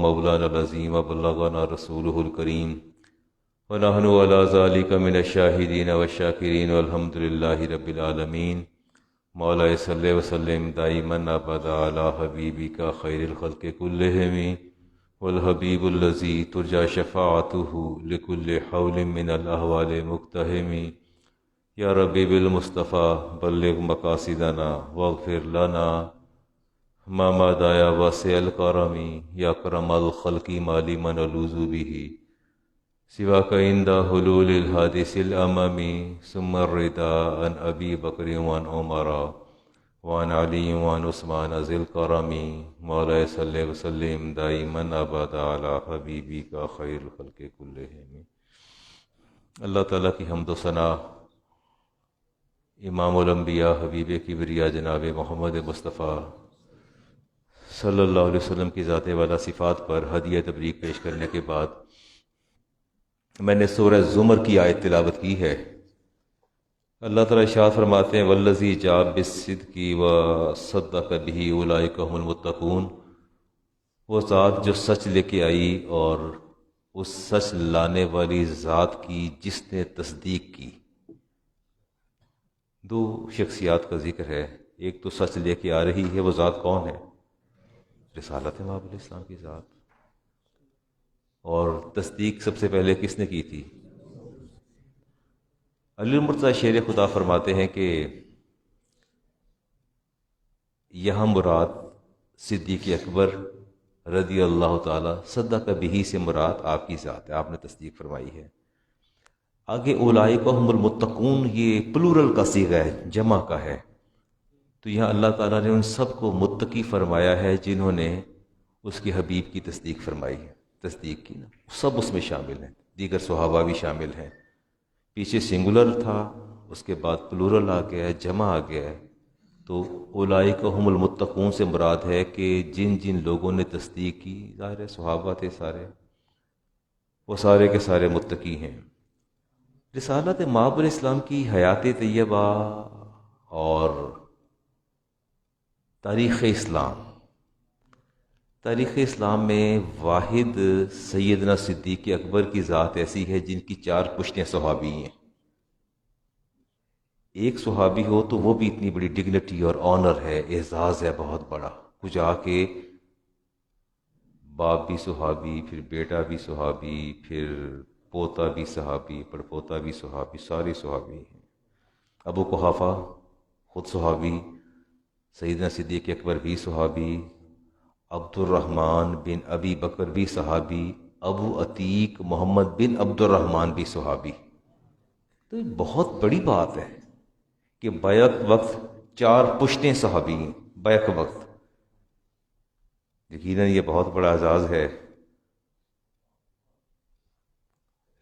مولانا العظیم وبلغنا رسوله الکریم ونحن على ذلك من الشاہدین والشاکرین والحمد للہ رب العالمین۔ مولا صلی وسلم دائما ابدا علی حبیبک خیر الخلق کلہم والحبیب الذی ترجى شفاعته لكل حول من الاحوال مقتحم۔ یا ربی بالمصطفیٰ بلغ مقاصدنا واغفر لنا ما مدایا واسع الکرم یا کرم الخلق مالی من نلوذ به سواک عند حلول الحادث الامم ثم الرضا عن ابی بکر وعن عمر وعن علی وعن عثمان ذی الکرم۔ مولا صلی وسلم دائما ابدا علی حبیبک خیر الخلق کلہم۔ اللہ تعالیٰ کی حمد و ثنا امام الانبیاء حبیب کبریا جناب محمد مصطفیٰ صلی اللہ علیہ وسلم کی ذات والا صفات پر ہدیہ تبریک پیش کرنے کے بعد میں نے سورہ زمر کی آیت تلاوت کی ہے۔ اللہ تعالیٰ ارشاد فرماتے ہیں والذی جاء بالصدق وصدق به اولئک هم المتقون۔ وہ ذات جو سچ لے کے آئی اور اس سچ لانے والی ذات کی جس نے تصدیق کی۔ دو شخصیات کا ذکر ہے، ایک تو سچ لے کے آ رہی ہے، وہ ذات کون ہے؟ رسالت مآب علیہ السلام کی ذات۔ اور تصدیق سب سے پہلے کس نے کی تھی؟ علی المرتضیٰ شیر خدا فرماتے ہیں کہ یہاں مراد صدیق اکبر رضی اللہ تعالی صدق بہ سے مراد آپ کی ذات ہے، آپ نے تصدیق فرمائی ہے۔ آگے اولئک هم المتقون، یہ پلورل کا صیغہ ہے، جمع کا ہے، تو یہاں اللہ تعالیٰ نے ان سب کو متقی فرمایا ہے جنہوں نے اس کے حبیب کی تصدیق فرمائی ہے، تصدیق کی نا، سب اس میں شامل ہیں، دیگر صحابہ بھی شامل ہیں۔ پیچھے سنگولر تھا، اس کے بعد پلورل آ گیا ہے، جمع آ گیا ہے، تو اولئک هم المتقون سے مراد ہے کہ جن جن لوگوں نے تصدیق کی، ظاہر ہے صحابہ تھے سارے، وہ سارے کے سارے متقی ہیں۔ رسالت مآب علیہ السلام کی حیات طیبہ اور تاریخ اسلام میں واحد سیدنا صدیق اکبر کی ذات ایسی ہے جن کی 4 پشتیں صحابی ہیں۔ ایک صحابی ہو تو وہ بھی اتنی بڑی ڈگنیٹی اور آنر ہے، اعزاز ہے بہت بڑا، کچھ آ کے باپ بھی صحابی، پھر بیٹا بھی صحابی، پھر پوتا بھی صحابی، پڑپوتا بھی صحابی، سارے صحابی ہیں۔ ابو قحافہ خود صحابی، سیدنا صدیق اکبر بھی صحابی، عبد الرحمن بن ابی بکر بھی صحابی، ابو عتیق محمد بن عبد الرحمن بھی صحابی۔ تو یہ بہت بڑی بات ہے کہ بیک وقت 4 پشتیں صحابی ہیں، بیک وقت، یقیناً یہ بہت بڑا اعزاز ہے۔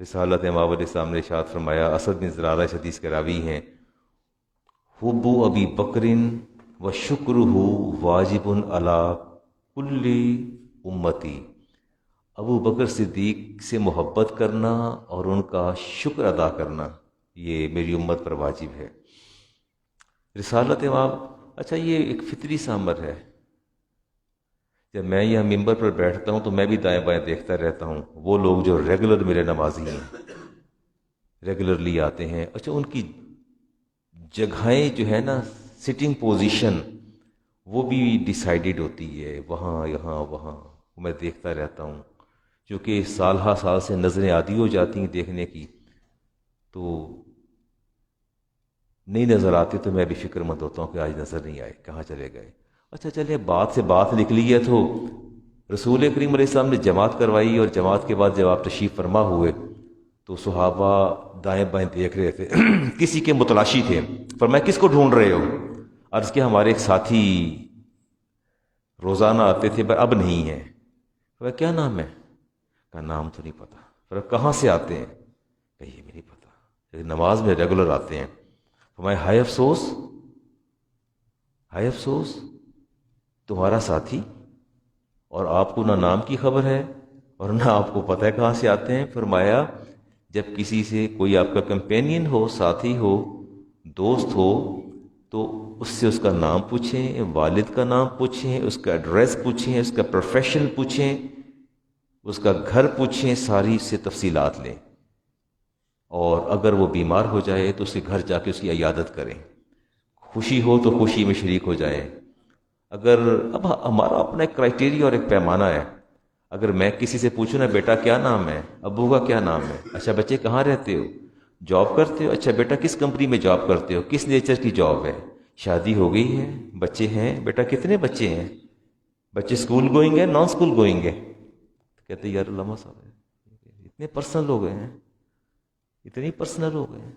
رسالت مآب علیہ السلام نے ارشاد فرمایا، اسد بن زرارہ اس حدیث کے راوی ہیں، حب ابی بکر و شکرہ واجب علی کل امتی۔ ابو بکر صدیق سے محبت کرنا اور ان کا شکر ادا کرنا یہ میری امت پر واجب ہے۔ رسالت مآب، اچھا یہ ایک فطری سا امر ہے، جب میں یہاں ممبر پر بیٹھتا ہوں تو میں بھی دائیں بائیں دیکھتا رہتا ہوں، وہ لوگ جو ریگولر میرے نمازی ہیں، ریگولرلی آتے ہیں، اچھا ان کی جگہیں جو ہے نا، سٹنگ پوزیشن، وہ بھی ڈیسائیڈڈ ہوتی ہے، وہاں یہاں وہاں، میں دیکھتا رہتا ہوں، کیونکہ سال ہا سال سے نظریں عادی ہو جاتی ہیں دیکھنے کی، تو نہیں نظر آتی تو میں بھی فکر مند ہوتا ہوں کہ آج نظر نہیں آئے، کہاں چلے گئے۔ اچھا چلے بات سے بات نکلی ہے، تو رسول کریم علیہ السلام نے جماعت کروائی، اور جماعت کے بعد جب آپ تشریف فرما ہوئے تو صحابہ دائیں بائیں دیکھ رہے تھے، کسی کے متلاشی تھے، فرمایا کس کو ڈھونڈ رہے ہو؟ عرض کیا ہمارے ایک ساتھی روزانہ آتے تھے پر اب نہیں ہیں۔ فرمایا کیا نام ہے؟ کہا نام تو نہیں پتا۔ فرمایا کہاں سے آتے ہیں؟ کہ یہ بھی نہیں پتا، لیکن نماز میں ریگولر آتے ہیں۔ فرمایا ہائے افسوس، ہائے افسوس، تمہارا ساتھی اور آپ کو نہ نام کی خبر ہے اور نہ آپ کو پتہ ہے کہاں سے آتے ہیں۔ فرمایا جب کسی سے کوئی آپ کا کمپینین ہو، ساتھی ہو، دوست ہو، تو اس سے اس کا نام پوچھیں، والد کا نام پوچھیں، اس کا ایڈریس پوچھیں، اس کا پروفیشن پوچھیں، اس کا گھر پوچھیں، ساری سے تفصیلات لیں، اور اگر وہ بیمار ہو جائے تو اس کے گھر جا کے اس کی عیادت کریں، خوشی ہو تو خوشی میں شریک ہو جائیں۔ اگر اب ہمارا اپنا ایک کرائٹیریا اور ایک پیمانہ ہے، اگر میں کسی سے پوچھوں نا بیٹا کیا نام ہے، ابو کا کیا نام ہے، اچھا بچے کہاں رہتے ہو، جاب کرتے ہو، اچھا بیٹا کس کمپنی میں جاب کرتے ہو، کس نیچر کی جاب ہے، شادی ہو گئی ہے، بچے ہیں، بیٹا کتنے بچے ہیں، بچے اسکول گوئنگ ہے نان اسکول گوئنگ ہے، کہتے یار علامہ صاحب اتنے پرسنل ہو گئے ہیں، اتنی پرسنل ہو گئے ہیں،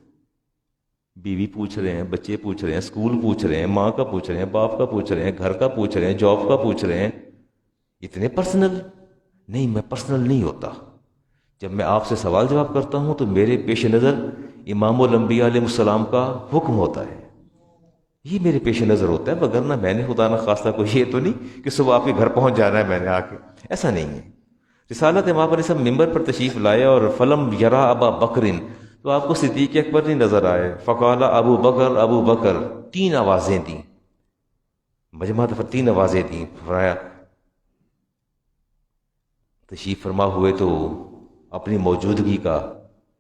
بیوی پوچھ رہے ہیں، بچے پوچھ رہے ہیں، اسکول پوچھ رہے ہیں، ماں کا پوچھ رہے ہیں، باپ کا پوچھ رہے ہیں، گھر کا پوچھ رہے ہیں، جاب کا پوچھ رہے ہیں، اتنے پرسنل۔ نہیں، میں پرسنل نہیں ہوتا۔ جب میں آپ سے سوال جواب کرتا ہوں تو میرے پیش نظر امام الانبیاء علیہ السلام کا حکم ہوتا ہے، یہ میرے پیش نظر ہوتا ہے، وگرنہ میں نے خدا نہ خواستہ کوئی یہ تو نہیں کہ صبح آپ کے گھر پہنچ جانا ہے میں نے آ کے، ایسا نہیں ہے۔ رسالت امام علیہ السلام ممبر پر تشریف لائے اور فلم یرا ابا بکرن، تو آپ کو صدیق اکبر نہیں نظر آئے، فقال ابو بکر ابو بکر، 3 آوازیں دیں، مجمع دفعہ 3 آوازیں دیں، فرمایا تشریف فرما ہوئے تو اپنی موجودگی کا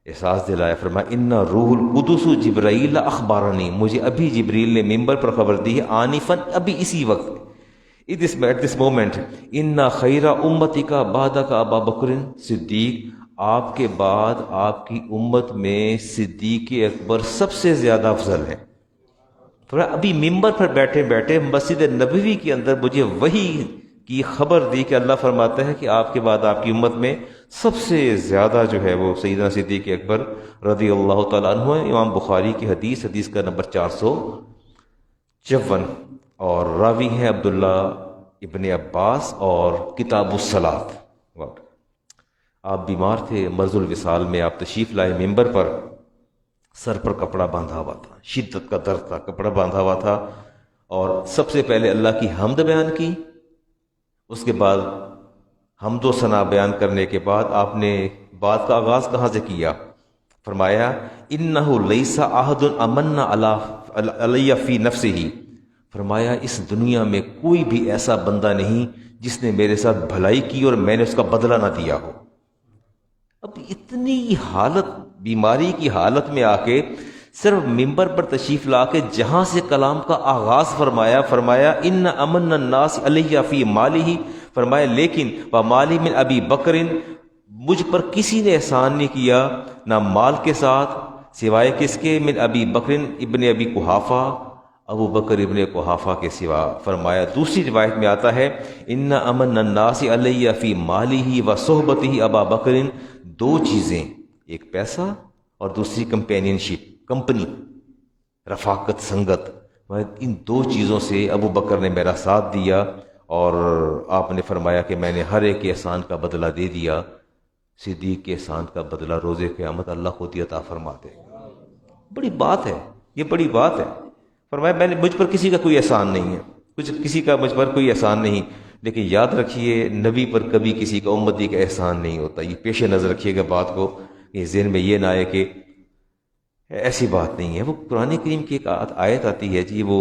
احساس دلایا، فرمایا ان روح القدس جبرائیل اخبارنی، مجھے ابھی جبریل نے ممبر پر خبر دی ہے، آنفاً ابھی اسی وقت، ایٹ دس مومنٹ، ان خیر امتی کا بعد کا ابا بکر صدیق، آپ کے بعد آپ کی امت میں صدیق اکبر سب سے زیادہ افضل ہے۔ ابھی ممبر پر بیٹھے بیٹھے مسجد نبوی کے اندر مجھے وہی کی خبر دی کہ اللہ فرماتا ہے کہ آپ کے بعد آپ کی امت میں سب سے زیادہ جو ہے وہ سیدنا صدیق اکبر رضی اللہ تعالیٰ عنہ ہے۔ امام بخاری کی حدیث کا نمبر 454، اور راوی ہیں عبداللہ ابن عباس، اور کتاب الصلاۃ۔ آپ بیمار تھے، مرض الوصال میں آپ تشریف لائے ممبر پر، سر پر کپڑا باندھا ہوا تھا، شدت کا درد تھا، کپڑا باندھا ہوا تھا، اور سب سے پہلے اللہ کی حمد بیان کی، اس کے بعد حمد و ثنا بیان کرنے کے بعد آپ نے بات کا آغاز کہاں سے کیا؟ فرمایا انہ لیس احد امن علی فی نفسہ، فرمایا اس دنیا میں کوئی بھی ایسا بندہ نہیں جس نے میرے ساتھ بھلائی کی اور میں نے اس کا بدلہ نہ دیا ہو۔ اب اتنی حالت، بیماری کی حالت میں آ کے صرف ممبر پر تشریف لا کے جہاں سے کلام کا آغاز فرمایا ان امن الناس علیہ فی مالہ، فرمایا لیکن ومالی من ابی بکر، مجھ پر کسی نے احسان نہیں کیا نہ مال کے ساتھ، سوائے کس کے؟ من ابی بکر ابن ابی قحافہ، ابو بکر ابن قحافہ کے سوا۔ فرمایا دوسری روایت میں آتا ہے ان امن الناس علیہ فی مالہ و صحبتہ ابا بکر، 2 چیزیں، ایک پیسہ اور دوسری کمپینین شپ، کمپنی، رفاقت، سنگت، ان 2 چیزوں سے ابو بکر نے میرا ساتھ دیا، اور آپ نے فرمایا کہ میں نے ہر ایک کے احسان کا بدلہ دے دیا۔ صدیق کے احسان کا بدلہ روز قیامت اللہ خود ہی عطا فرما دے گا۔ بڑی بات ہے، یہ بڑی بات ہے۔ فرمایا مجھ پر کسی کا کوئی احسان نہیں ہے، کسی کا مجھ پر کوئی احسان نہیں، لیکن یاد رکھیے نبی پر کبھی کسی کا امتی کا احسان نہیں ہوتا، یہ پیش نظر رکھیے گا بات کو، کہ ذہن میں یہ نہ آئے کہ ایسی بات نہیں ہے۔ وہ قرآن کریم کی ایک آیت آتی ہے جی، وہ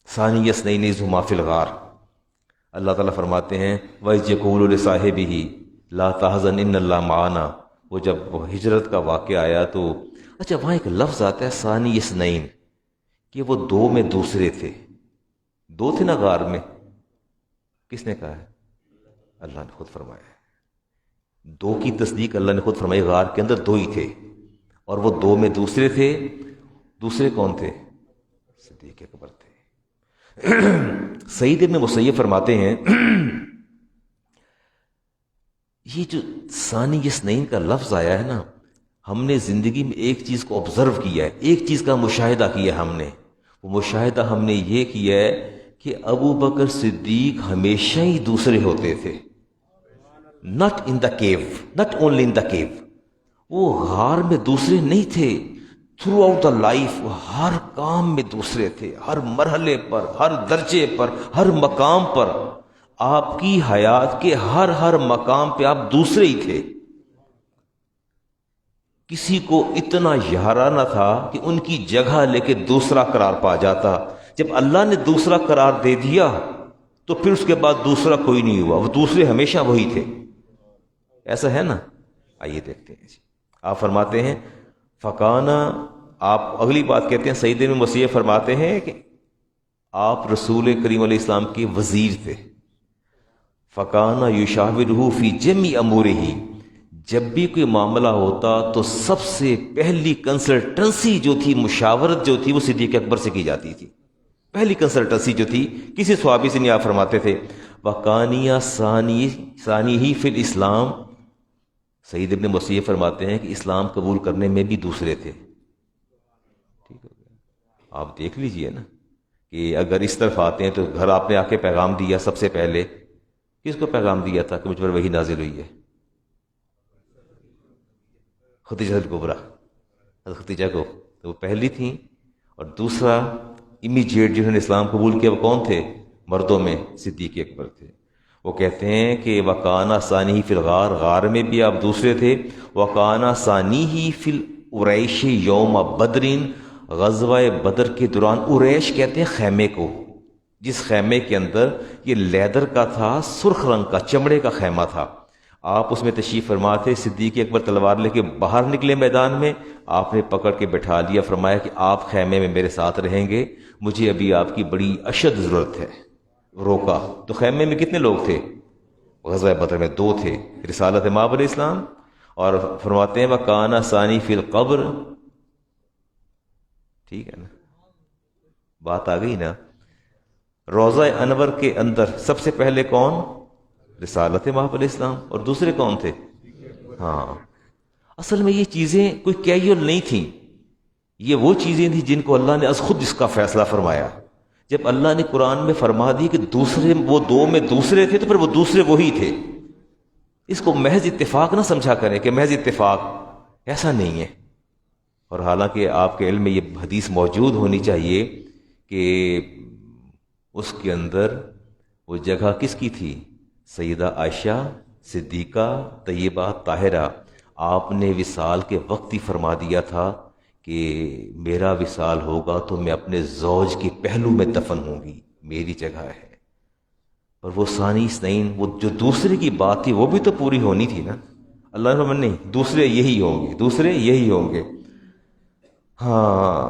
ثانی اثنین اذ ھما فی الغار، اللہ تعالیٰ فرماتے ہیں وَإِذْ يَقُولُ لِصَاحِبِهِ لَا تَحْزَنْ إِنَّ اللَّهَ مَعَنَا، وہ جب ہجرت کا واقعہ آیا تو اچھا وہاں ایک لفظ آتا ہے ثانی اثنین، کہ وہ 2 میں دوسرے تھے، 2 تھے نا غار میں، کس نے کہا ہے؟ اللہ نے خود فرمایا ہے، 2 کی تصدیق اللہ نے خود فرمائی، غار کے اندر 2 ہی تھے، اور وہ 2 میں دوسرے تھے، دوسرے کون تھے؟ صدیق اکبر تھے۔ سعید ابن مسیب فرماتے ہیں یہ جو ثانی اثنین کا لفظ آیا ہے نا، ہم نے زندگی میں ایک چیز کو آبزرو کیا ہے، ایک چیز کا مشاہدہ کیا ہم نے، وہ مشاہدہ ہم نے یہ کیا ہے کہ ابو بکر صدیق ہمیشہ ہی دوسرے ہوتے تھے، not in the cave, not only in the cave، وہ غار میں دوسرے نہیں تھے، تھرو آؤٹ دا لائف وہ ہر کام میں دوسرے تھے، ہر مرحلے پر، ہر درجے پر، ہر مقام پر، آپ کی حیات کے ہر مقام پہ آپ دوسرے ہی تھے۔ کسی کو اتنا یارا نہ تھا کہ ان کی جگہ لے کے دوسرا قرار پا جاتا، جب اللہ نے دوسرا قرار دے دیا تو پھر اس کے بعد دوسرا کوئی نہیں ہوا، وہ دوسرے ہمیشہ وہی تھے، ایسا ہے نا؟ آئیے دیکھتے ہیں جی. آپ فرماتے ہیں فکانا، آپ اگلی بات کہتے ہیں سیدنا مسیح فرماتے ہیں کہ آپ رسول کریم علیہ السلام کے وزیر تھے. فکانا یشاورہ فی جمی امورہ، جب بھی کوئی معاملہ ہوتا تو سب سے پہلی کنسلٹنسی جو تھی، مشاورت جو تھی، وہ صدیق اکبر سے کی جاتی تھی. پہلی کنسلٹنسی جو تھی کسی صحابی سے نہیں. آپ فرماتے تھے وَقَانِيَ ثَانِيهِ فِي الْإِسْلَامِ، سعید ابن مسیح فرماتے ہیں کہ اسلام قبول کرنے میں بھی دوسرے تھے. ٹھیک ہو گیا. آپ دیکھ لیجئے نا کہ اگر اس طرف آتے ہیں تو گھر آپ نے آ کے پیغام دیا، سب سے پہلے کس کو پیغام دیا تھا کہ مجھ پر وحی نازل ہوئی ہے؟ خدیجہ الکبریٰ، حضرت خدیجہ کو، تو وہ پہلی تھیں. اور دوسرا امیجیٹ جنہوں نے اسلام قبول کیا وہ کون تھے؟ مردوں میں صدیق اکبر تھے. وہ کہتے ہیں کہ وَقَانَ ثَانِيهِ فِي الْغَارِ، غار میں بھی آپ دوسرے تھے. وَقَانَ ثَانِيهِ فِي الْعُرَيْشِ يَوْمَ بَدْرٍ، غزوہ بدر کے دوران. عریش کہتے ہیں خیمے کو، جس خیمے کے اندر یہ لیدر کا تھا، سرخ رنگ کا چمڑے کا خیمہ تھا. آپ اس میں تشریف فرما تھے. صدیق اکبر تلوار لے کے باہر نکلے میدان میں، آپ نے پکڑ کے بٹھا لیا، فرمایا کہ آپ خیمے میں میرے ساتھ رہیں گے، مجھے ابھی آپ کی بڑی اشد ضرورت ہے. روکا تو خیمے میں کتنے لوگ تھے؟ غزوہ بدر میں 2 تھے، رسالت مآب علیہ السلام. اور فرماتے ہیں وَقَانَ ثَانِي فِي الْقَبْرِ. ٹھیک ہے نا، بات آ گئی نا. روضہ انور کے اندر سب سے پہلے کون؟ رسالت مآب علیہ السلام. اور دوسرے کون تھے؟ ہاں، اصل میں یہ چیزیں کوئی کیجول نہیں تھیں، یہ وہ چیزیں تھیں جن کو اللہ نے از خود اس کا فیصلہ فرمایا. جب اللہ نے قرآن میں فرما دی کہ دوسرے، وہ 2 میں دوسرے تھے، تو پھر وہ دوسرے وہی تھے. اس کو محض اتفاق نہ سمجھا کریں کہ محض اتفاق، ایسا نہیں ہے. اور حالانکہ آپ کے علم میں یہ حدیث موجود ہونی چاہیے کہ اس کے اندر وہ جگہ کس کی تھی؟ سیدہ عائشہ صدیقہ طیبہ طاہرہ. آپ نے وصال کے وقت ہی فرما دیا تھا کہ میرا وصال ہوگا تو میں اپنے زوج کے پہلو میں دفن ہوں گی، میری جگہ ہے. اور وہ ثانی اثنین، وہ جو دوسرے کی بات تھی وہ بھی تو پوری ہونی تھی نا. اللہ نے فرمایا نہیں، دوسرے یہی ہوں گے، دوسرے یہی ہوں گے. ہاں،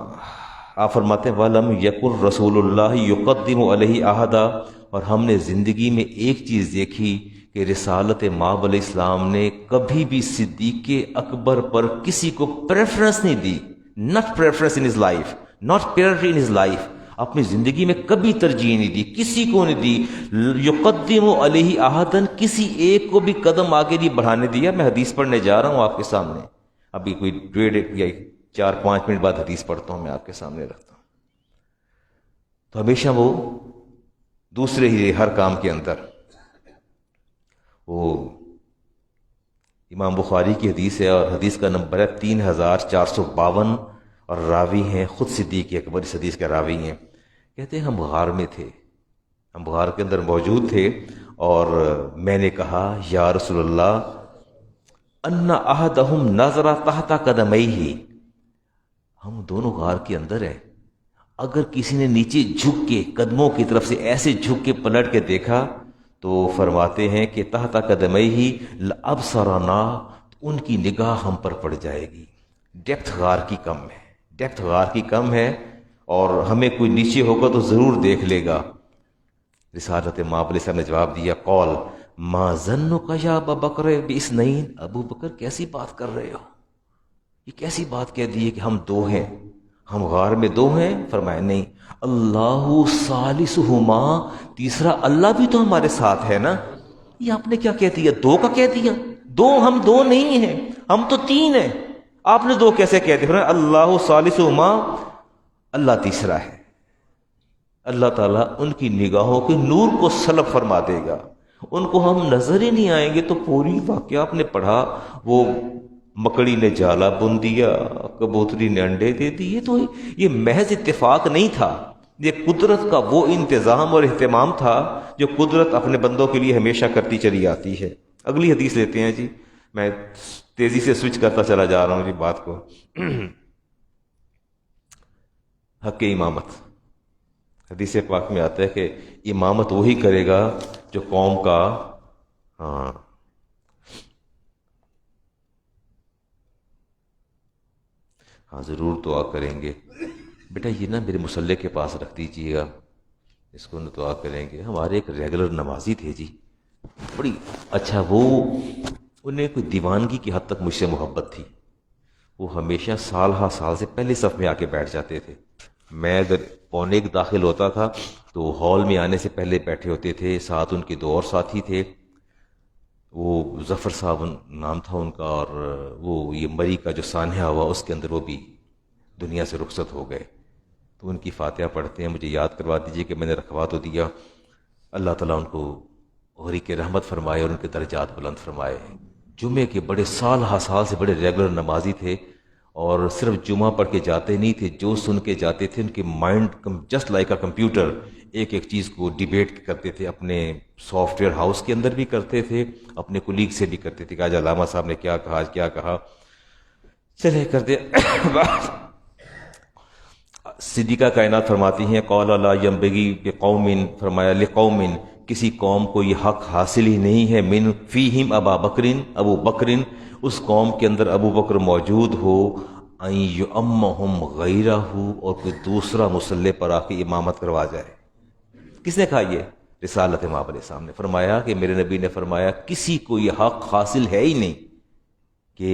آپ فرماتے ہیں وَلَمْ يَكُنْ رَسُولُ اللَّهِ يُقَدِّمُ عَلَيْهِ أَحَدًا، اور ہم نے زندگی میں ایک چیز دیکھی کہ رسالت مآب علیہ السلام نے کبھی بھی صدیق اکبر پر کسی کو پریفرنس نہیں دی. not preference in his life, not priority in his life. اپنی زندگی میں کبھی ترجیح نہیں دی، کسی کو نہیں دی. یقدم علیہ احدن، کسی ایک کو بھی قدم آگے نہیں بڑھانے دیا. میں حدیث پڑھنے جا رہا ہوں آپ کے سامنے، ابھی کوئی 1.5 یا 4-5 منٹ بعد حدیث پڑھتا ہوں، میں آپ کے سامنے رکھتا ہوں. تو ہمیشہ وہ دوسرے ہی ہر کام کے اندر. وہ امام بخاری کی حدیث ہے اور حدیث کا نمبر ہے 3452، اور راوی ہیں خود صدیق اکبر اس حدیث کے راوی ہیں. کہتے ہیں ہم غار میں تھے، ہم غار کے اندر موجود تھے، اور میں نے کہا یا رسول اللہ ان احدہم نظر تحت قدمیہ، ہم دونوں غار کے اندر ہیں، اگر کسی نے نیچے جھک کے قدموں کی طرف سے ایسے جھک کے پلٹ کے دیکھا تو فرماتے ہیں کہ تحت قدمیہ لابصرنا، ان کی نگاہ ہم پر پڑ جائے گی. ڈیپتھ غار کی کم ہے، ڈیپتھ غار کی کم ہے، اور ہمیں کوئی نیچے ہوگا تو ضرور دیکھ لے گا. رسالت مآب علیہ السلام نے جواب دیا قول ما ظنک یا ابا بکر باثنین، ابو بکر کیسی بات کر رہے ہو، یہ کیسی بات کہہ دی ہے کہ ہم 2 ہیں، ہم غار میں 2 ہیں؟ فرمایا نہیں، اللہ ثالثہما، تیسرا اللہ بھی تو ہمارے ساتھ ہے نا. یہ آپ نے کیا کہہ دیا، 2 کا کہہ دیا؟ 2 ہم 2 نہیں ہیں، ہم تو 3 ہیں، آپ نے 2 کیسے کہہ دیا؟ فرمایا اللہ ثالثہما، اللہ تیسرا ہے. اللہ تعالیٰ ان کی نگاہوں کے نور کو سلب فرما دے گا، ان کو ہم نظر ہی نہیں آئیں گے. تو پوری واقعہ آپ نے پڑھا، وہ مکڑی نے جالا بن دیا، کبوتری نے انڈے دے دیے. تو یہ محض اتفاق نہیں تھا، یہ قدرت کا وہ انتظام اور اہتمام تھا جو قدرت اپنے بندوں کے لیے ہمیشہ کرتی چلی آتی ہے. اگلی حدیث لیتے ہیں جی، میں تیزی سے سوئچ کرتا چلا جا رہا ہوں جی بات کو. حق امامت. حدیث پاک میں آتا ہے کہ امامت وہی کرے گا جو قوم کا ہاں ہاں ضرور دعا کریں گے بیٹا، یہ نا میرے مصلے کے پاس رکھ دیجیے گا، اس کو دعا کریں گے۔ ہمارے ایک ریگولر نمازی تھے جی، بڑی اچھا، وہ انہیں کوئی دیوانگی کی حد تک مجھ سے محبت تھی۔ وہ ہمیشہ سال ہا سال سے پہلے صف میں آ کے بیٹھ جاتے تھے۔ میں اگر پونے ایک داخل ہوتا تھا تو ہال میں آنے سے پہلے بیٹھے ہوتے تھے۔ ساتھ ان کے دو اور ساتھی تھے، وہ ظفر صاحب نام تھا ان کا، اور وہ یہ مری کا جو سانحہ ہوا اس کے اندر وہ بھی دنیا سے رخصت ہو گئے۔ تو ان کی فاتحہ پڑھتے ہیں، مجھے یاد کروا دیجئے کہ میں نے رکھوا تو دیا۔ اللہ تعالیٰ ان کو غری کے رحمت فرمائے اور ان کے درجات بلند فرمائے۔ جمعے کے بڑے سال ہا سال سے بڑے ریگولر نمازی تھے، اور صرف جمعہ پڑھ کے جاتے نہیں تھے، جو سن کے جاتے تھے ان کے mind just like a computer ایک ایک چیز کو ڈیبیٹ کرتے تھے، اپنے سافٹ ویئر ہاؤس کے اندر بھی کرتے تھے، اپنے کولیگ سے بھی کرتے تھے کہ آج علامہ صاحب نے کیا کہا، آج کیا کہا، چلے کرتے۔ صدیقہ کائنات فرماتی ہیں قال لا ينبغي بقوم، فرمایا لقوم، کسی قوم کو یہ حق حاصل ہی نہیں ہے، من فیہم ابا بکرین، ابو بکرین، اس قوم کے اندر ابو بکر موجود ہو، ان یؤمہم غیرہ، اور کوئی دوسرا مصلی پر آ کے امامت کروا جائے۔ کس نے کہا یہ؟ رسالت مآب علیہ السلام نے فرمایا کہ میرے نبی نے فرمایا کسی کو یہ حق حاصل ہے ہی نہیں کہ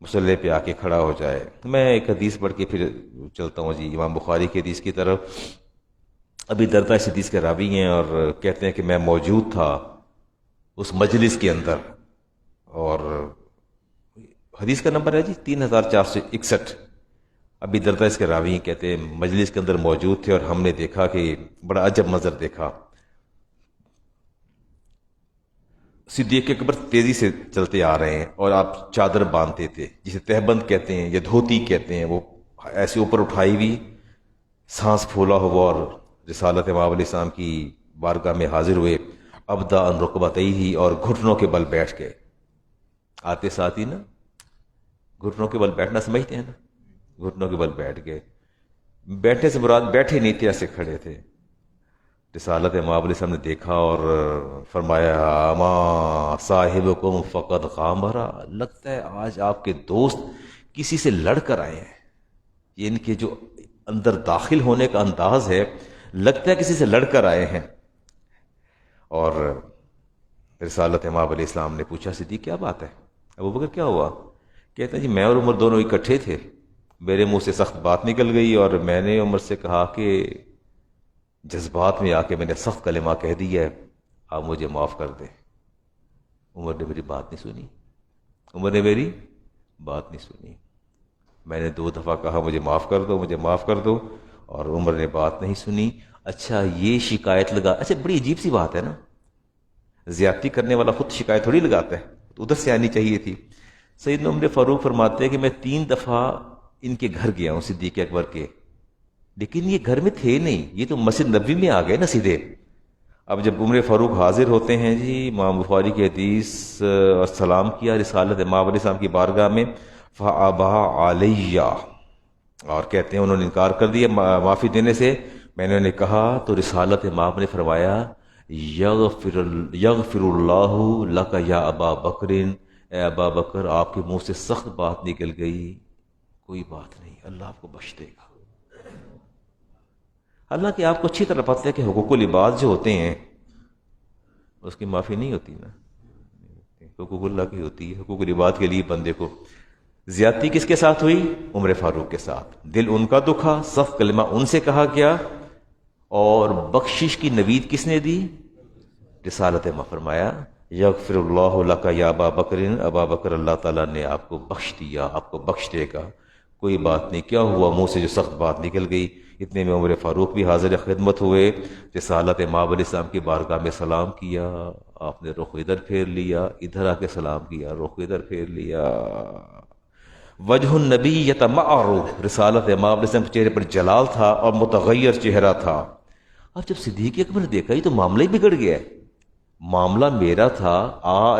مصلی پہ آ کے کھڑا ہو جائے۔ میں ایک حدیث پڑھ کے پھر چلتا ہوں جی امام بخاری کی حدیث کی طرف۔ ابی درداء اس حدیث کے راوی ہیں، اور کہتے ہیں کہ میں موجود تھا اس مجلس کے اندر، اور حدیث کا نمبر ہے جی 3461۔ ابی درداء اس کے راوی ہیں، کہتے ہیں مجلس کے اندر موجود تھے اور ہم نے دیکھا کہ بڑا عجب منظر دیکھا۔ صدیق اکبر تیزی سے چلتے آ رہے ہیں اور آپ چادر باندھتے تھے جسے تہبند کہتے ہیں یا دھوتی کہتے ہیں، وہ ایسے اوپر اٹھائی ہوئی، سانس پھولا ہوا، اور رسالت مآب علیہ السلام کی بارگاہ میں حاضر ہوئے۔ ابدا ان رکبتیہ، اور گھٹنوں کے بل بیٹھ گئے۔ آتے ساتھ ہی نا گھٹنوں کے بل بیٹھنا سمجھتے ہیں نا، گھٹنوں کے بل بیٹھ گئے۔ بیٹھنے سے مراد بیٹھے نہیں تھے، ایسے کھڑے تھے۔ رسالت مآب علیہ السلام نے دیکھا اور فرمایا اما صاحبکم فقد غامرا، لگتا ہے آج آپ کے دوست کسی سے لڑ کر آئے ہیں۔ یہ ان کے جو اندر داخل ہونے کا انداز ہے، لگتا ہے کسی سے لڑ کر آئے ہیں۔ اور رسالت مآب علیہ السلام نے پوچھا صدیق کیا بات ہے؟ ابو بکر کیا ہوا؟ کہتے ہیں جی میں اور عمر دونوں اکٹھے تھے، میرے منہ سے سخت بات نکل گئی اور میں نے عمر سے کہا کہ جذبات میں آ کے میں نے سخت کلمہ کہہ دیا ہے، آپ مجھے معاف کر دیں۔ عمر نے میری بات نہیں سنی، عمر نے میری بات نہیں سنی۔ میں نے 2 دفعہ کہا مجھے معاف کر دو، مجھے معاف کر دو، اور عمر نے بات نہیں سنی۔ اچھا یہ شکایت لگا، اچھا بڑی عجیب سی بات ہے نا، زیادتی کرنے والا خود شکایت تھوڑی لگاتا ہے، تو ادھر سے آنی چاہیے تھی۔ سیدنا عمر فاروق فرماتے ہیں کہ میں 3 دفعہ ان کے گھر گیا ہوں صدیق اکبر کے، لیکن یہ گھر میں تھے نہیں، یہ تو مسجد نبوی میں آ گئے نا سیدھے۔ اب جب عمر فاروق حاضر ہوتے ہیں جی، امام بخاری کی حدیث، اور سلام کیا رسالت مآب علیہ السلام کی بارگاہ میں، فَأَبَا عَلَيَّ، اور کہتے ہیں انہوں نے انکار کر دیا معافی دینے سے۔ میں نے انہیں کہا تو رسالت مآب نے فرمایا یغفر اللہ لک یا ابا بکر، اے ابا بکر آپ کے منہ سے سخت بات نکل گئی، کوئی بات نہیں، اللہ آپ کو بخش دے گا۔ حالانکہ آپ کو اچھی طرح پتہ ہے کہ حقوق العباد جو ہوتے ہیں اس کی معافی نہیں ہوتی نا، حقوق اللہ کی ہوتی ہے۔ حقوق العباد کے لیے بندے کو زیادتی کس کے ساتھ ہوئی؟ عمر فاروق کے ساتھ، دل ان کا دکھا، سخت کلمہ ان سے کہا گیا، اور بخشش کی نوید کس نے دی؟ رسالت میں فرمایا یغفر اللہ لک یا ابا بکر، ابا بکر اللہ تعالیٰ نے آپ کو بخش دیا، آپ کو بخش دے گا، کوئی بات نہیں۔ کیا ہوا؟ منہ سے جو سخت بات نکل گئی۔ اتنے میں عمر فاروق بھی حاضر خدمت ہوئے، رسالت مآب علیہ السلام کی بارگاہ میں سلام کیا، آپ نے رخ ادھر پھیر لیا، ادھر آ کے سلام کیا، رخ ادھر پھیر لیا۔ وجہ النبی یتمعر، رسالت مآب علیہ السلام کے چہرے پر جلال تھا اور متغیر چہرہ تھا۔ اب جب صدیق اکبر نے دیکھا یہ تو معاملہ ہی بگڑ گیا ہے، معاملہ میرا تھا،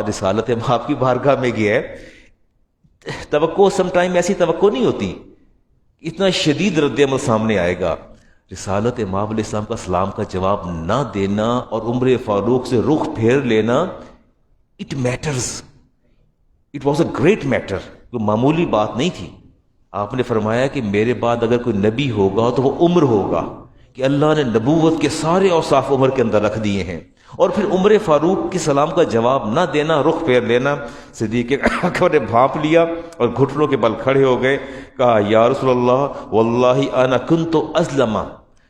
رسالت مآب کی بارگاہ میں گیا ہے، توقع سم ٹائم ایسی توقع نہیں ہوتی، اتنا شدید رد عمل سامنے آئے گا۔ رسالت امام علیہ السلام کا سلام کا جواب نہ دینا اور عمر فاروق سے رخ پھیر لینا، it matters, it was a great matter, کوئی معمولی بات نہیں تھی۔ آپ نے فرمایا کہ میرے بعد اگر کوئی نبی ہوگا تو وہ عمر ہوگا، کہ اللہ نے نبوت کے سارے اوصاف عمر کے اندر رکھ دیے ہیں، اور پھر عمر فاروق کے سلام کا جواب نہ دینا، رخ پھیر لینا۔ صدیق اکبر نے بھانپ لیا اور گھٹنوں کے بل کھڑے ہو گئے، کہا یا رسول اللہ واللہ انا کنت ازلم،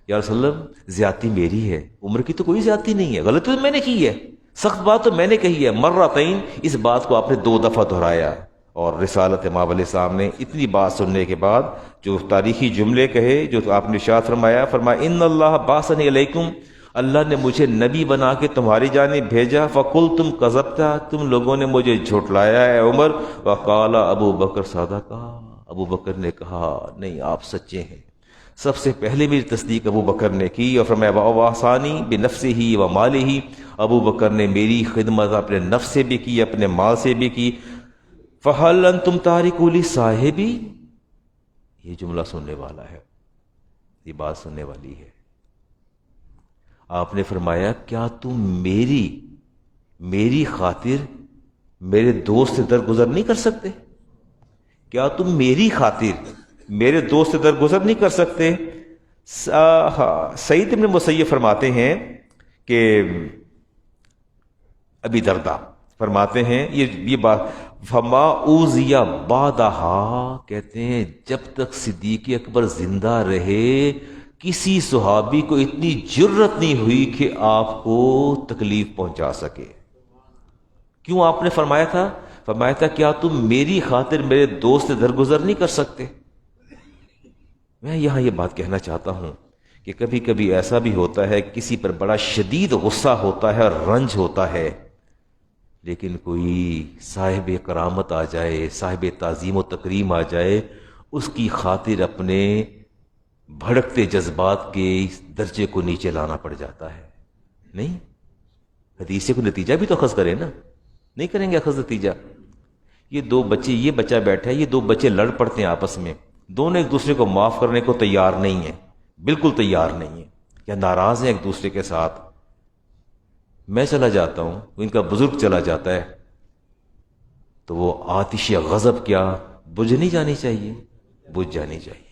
یا رسول اللہ زیادتی میری ہے، عمر کی تو کوئی زیادتی نہیں ہے، غلطی تو میں نے کی ہے، سخت بات تو میں نے کہی ہے، مرتين، اس بات کو آپ نے 2 دفعہ دہرایا۔ اور رسالت امام علیہ السلام نے اتنی بات سننے کے بعد جو تاریخی جملے کہے، جو آپ نے ارشاد فرمایا، فرمایا ان اللہ بعثنی علیکم، اللہ نے مجھے نبی بنا کے تمہاری جانب بھیجا، فقلتم کذبتا، تم لوگوں نے مجھے جھٹلایا ہے عمر، وقال ابو بکر صادقا، ابو بکر نے کہا نہیں آپ سچے ہیں۔ سب سے پہلے میری تصدیق ابو بکر نے کی، اور فرمایا وَأَوْصَانِي بِنَفْسِهِ وَمَالِهِ، ابو بکر نے میری خدمت اپنے نفس سے بھی کی، اپنے مال سے بھی کی۔ فَهَلْ أَنْتُمْ تَارِكُوا لِصَاحِبِي، یہ جملہ سننے والا ہے، یہ بات سننے والی ہے۔ آپ نے فرمایا کیا تم میری خاطر میرے دوست سے درگزر نہیں کر سکتے؟ کیا تم میری خاطر میرے دوست سے درگزر نہیں کر سکتے؟ سعید ابن مسیب فرماتے ہیں کہ ابی درداء فرماتے ہیں یہ بات، فما اوذی بعدہا، کہتے ہیں جب تک صدیق اکبر زندہ رہے کسی صحابی کو اتنی جرت نہیں ہوئی کہ آپ کو تکلیف پہنچا سکے۔ کیوں آپ نے فرمایا تھا کیا تم میری خاطر میرے دوست سے درگزر نہیں کر سکتے؟ میں یہاں یہ بات کہنا چاہتا ہوں کہ کبھی کبھی ایسا بھی ہوتا ہے، کسی پر بڑا شدید غصہ ہوتا ہے اور رنج ہوتا ہے، لیکن کوئی صاحب کرامت آ جائے، صاحب تعظیم و تکریم آ جائے، اس کی خاطر اپنے بھڑکتے جذبات کے درجے کو نیچے لانا پڑ جاتا ہے۔ نہیں، حدیث سے کوئی نتیجہ بھی تو اخذ کرے نا، نہیں کریں گے اخذ نتیجہ۔ یہ بچہ بیٹھا ہے، یہ 2 بچے لڑ پڑتے ہیں آپس میں، دونوں ایک دوسرے کو معاف کرنے کو تیار نہیں ہیں، بالکل تیار نہیں ہیں، یا ناراض ہیں ایک دوسرے کے ساتھ۔ میں چلا جاتا ہوں، ان کا بزرگ چلا جاتا ہے، تو وہ آتش غضب کیا بجھ نہیں جانی چاہیے، بجھ جانی چاہیے،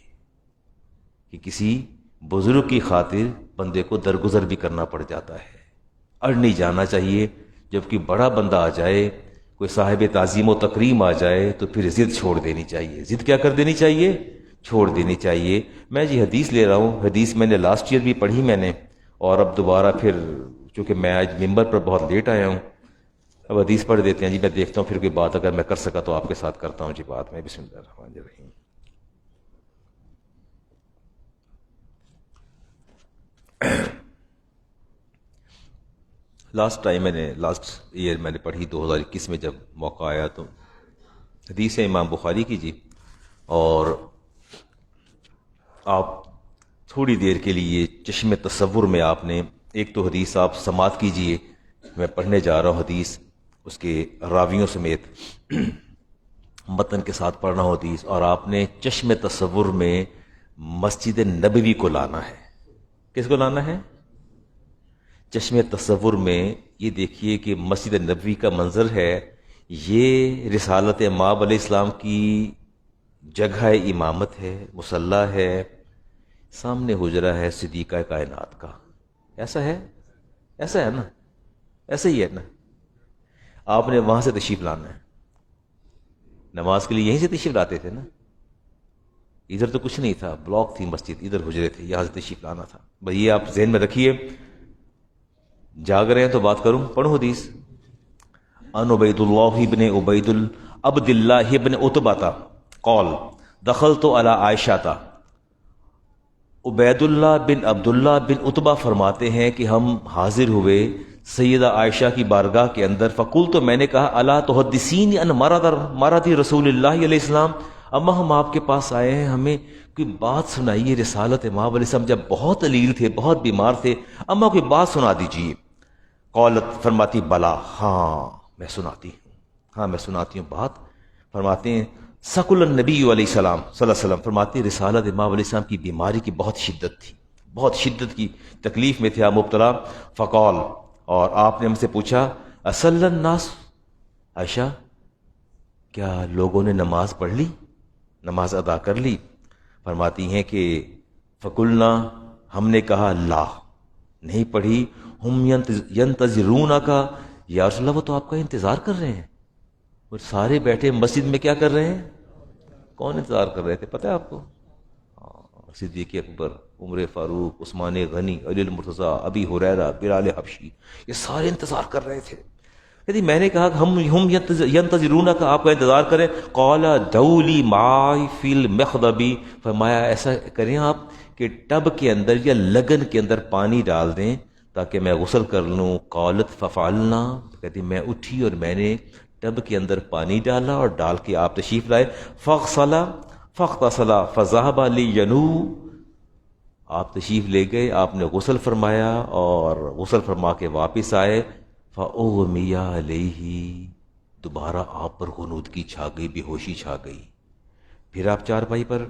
کہ کسی بزرگ کی خاطر بندے کو درگزر بھی کرنا پڑ جاتا ہے، اڑ نہیں جانا چاہیے۔ جبکہ بڑا بندہ آ جائے، کوئی صاحب تعظیم و تکریم آ جائے، تو پھر ضد چھوڑ دینی چاہیے۔ ضد کیا کر دینی چاہیے؟ چھوڑ دینی چاہیے۔ میں حدیث لے رہا ہوں، حدیث میں نے لاسٹ ایئر بھی پڑھی میں نے، اور اب دوبارہ پھر چونکہ میں آج ممبر پر بہت لیٹ آیا ہوں، اب حدیث پڑھ دیتے ہیں جی۔ میں دیکھتا ہوں پھر کوئی بات اگر میں کر سکا تو آپ کے ساتھ کرتا ہوں جی بات میں۔ بسم اللہ الرحمن الرحیم۔ لاسٹ ایئر میں نے پڑھی 2021 میں جب موقع آیا، تو حدیث امام بخاری کی جی، اور آپ تھوڑی دیر کے لیے چشم تصور میں آپ نے ایک تو حدیث آپ سماعت کیجئے، میں پڑھنے جا رہا ہوں حدیث، اس کے راویوں سمیت متن کے ساتھ پڑھنا ہو حدیث، اور آپ نے چشم تصور میں مسجد نبوی کو لانا ہے۔ کس کو لانا ہے؟ چشم تصور میں یہ دیکھیے کہ مسجد نبوی کا منظر ہے، یہ رسالت امام علیہ السلام کی جگہ امامت ہے، مصلی ہے، سامنے حجرہ ہے صدیقہ کائنات کا۔ ایسا ہے نا، ایسا ہی ہے نا۔ آپ نے وہاں سے تشریف لانا ہے، نماز کے لیے یہیں سے تشریف لاتے تھے نا، ادھر تو کچھ نہیں تھا، بلاک تھی مسجد، ادھر حجرے تھے، یہاں سے تشریف لانا تھا۔ بھئی یہ آپ ذہن میں رکھیے، جاگ رہے ہیں تو بات کروں، پڑھو حدیث۔ ان عبید اللہ ابن عبد اللہ ابن عتبہ قال دخلت علی عائشہ، عبید اللہ بن عبداللہ بن عتبہ فرماتے ہیں کہ ہم حاضر ہوئے سیدہ عائشہ کی بارگاہ کے اندر، فقلت، تو میں نے کہا الا تحدثینی ان مرض رسول اللہ علیہ السلام، اما ہم آپ کے پاس آئے ہیں، ہمیں کوئی بات سنائیے، رسالت امام علیہ السلام جب بہت علیل تھے، بہت بیمار تھے، اما کوئی بات سنا دیجیے۔ قالت، فرماتی بلا، ہاں میں سناتی ہوں بات۔ فرماتے ہیں سقل النبی علیہ السلام صلی اللہ علیہ وسلم، فرماتے ہیں رسالت امام علیہ السلام کی بیماری کی بہت شدت تھی، بہت شدت کی تکلیف میں تھے آپ مبتلا. فقال، اور آپ نے ہم سے پوچھا، اصل الناس، عائشہ کیا لوگوں نے نماز پڑھ لی، نماز ادا کر لی؟ فرماتی ہیں کہ فقلنا، ہم نے کہا لا، نہیں پڑھی. ہم ینتظرون کا، یا رسول اللہ وہ تو آپ کا انتظار کر رہے ہیں. اور سارے بیٹھے مسجد میں کیا کر رہے ہیں؟ کون انتظار کر رہے تھے پتہ ہے آپ کو؟ صدیق اکبر، عمر فاروق، عثمان غنی، علی المرتضیٰ، ابی ہریرہ، بلال حبشی، یہ سارے انتظار کر رہے تھے. یعنی میں نے کہا کہ ہم ینتظرون کا، آپ کا انتظار کریں. قال دولی مائی فی المخضب، فرمایا ایسا کریں آپ کہ ٹب کے اندر یا لگن کے اندر پانی ڈال دیں تاکہ میں غسل کر لوں. قالت ففعلنا، کہتی میں اٹھی اور میں نے ٹب کے اندر پانی ڈالا اور ڈال کے آپ تشریف لائے. فاغتسل فذهب لینو، آپ تشریف لے گئے، آپ نے غسل فرمایا اور غسل فرما کے واپس آئے. فاغمی علیہ، دوبارہ آپ پر غنودگی چھا گئی، بے ہوشی چھا گئی. پھر آپ چارپائی پر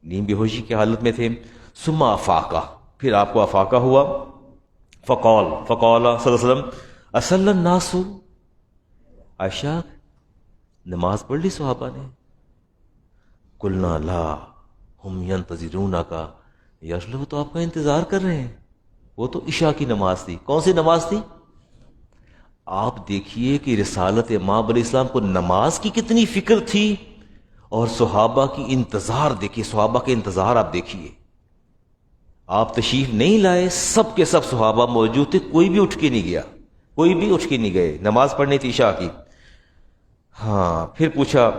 نیم بے ہوشی کی حالت میں تھے. ثم افاقہ، پھر آپ کو افاقہ ہوا. فقال صلی اللہ علیہ وسلم اصل الناس، عائشہ نماز پڑھ لی صحابہ نے؟ قلنا لا ہم ینتظرون کا، یا رسول اللہ وہ تو آپ کا انتظار کر رہے ہیں. وہ تو عشاء کی نماز تھی. کون سی نماز تھی؟ آپ دیکھیے کہ رسالت امام علیہ السلام کو نماز کی کتنی فکر تھی، اور صحابہ کی انتظار دیکھیے، صحابہ کے انتظار آپ دیکھیے. آپ تشریف نہیں لائے، سب کے سب صحابہ موجود تھے، کوئی بھی اٹھ کے نہیں گیا، کوئی بھی اٹھ کے نہیں گئے. نماز پڑھنی تھی عشاء کی. ہاں پھر پوچھا،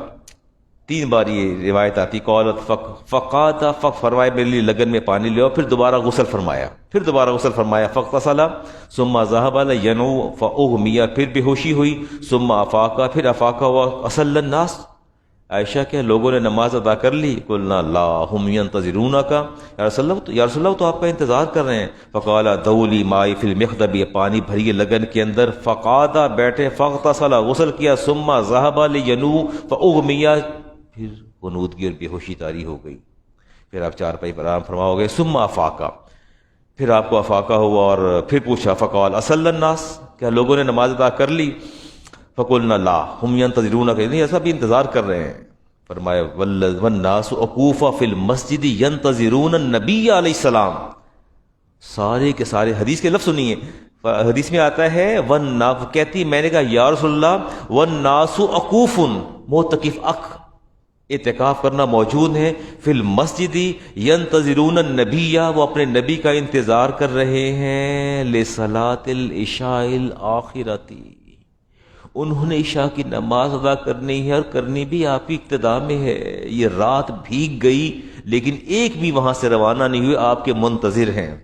3 بار یہ روایت آتی. قالت فقات، فرمایا میرے لیے لگن میں پانی لے آؤ. پھر دوبارہ غسل فرمایا، پھر دوبارہ غسل فرمایا. فاغتسل ثم ذهب لینو فاغمی، پھر بے ہوشی ہوئی. ثم افاقہ، پھر افاقہ ہوا. اصل الناس، عائشہ کیا لوگوں نے نماز ادا کر لی؟ قلنا لا ہم ینتظرون کا، یا رسول اللہ تو آپ کا انتظار کر رہے ہیں. فقال دولی مائی فی المخضب، پانی بھریے لگن کے اندر. فقعد، بیٹھے. فاغتسل، غسل کیا. ثم ذهب لینو فاغمی، پھر غنودگی اور بے ہوشی طاری ہو گئی. پھر آپ چارپائی پر آرام فرما ہو گئے. ثم افاقہ، پھر آپ کو افاقہ ہوا. اور پھر پوچھا، فقال اصل الناس، کیا لوگوں نے نماز ادا کر لی؟ فقلنا لا ہم ینتظرون، کہ نہیں ایسا بھی انتظار کر رہے ہیں. فرمایا والناس عقوف فی المسجد ینتظرون النبی علیہ السلام. سارے کے سارے، حدیث کے لفظ سنیے، حدیث میں آتا ہے والناس، کہتی میں نے کہا یا رسول اللہ والناس عقوف، معتکف اعتکاف کرنا موجود ہے. فی المسجد ینتظرون النبی، وہ اپنے نبی کا انتظار کر رہے ہیں. لصلاۃ العشاء الآخرۃ، انہوں نے عشاء کی نماز ادا کرنی ہے، اور کرنی بھی آپ کی اقتداء میں ہے. یہ رات بھیگ گئی لیکن ایک بھی وہاں سے روانہ نہیں ہوئے، آپ کے منتظر ہیں.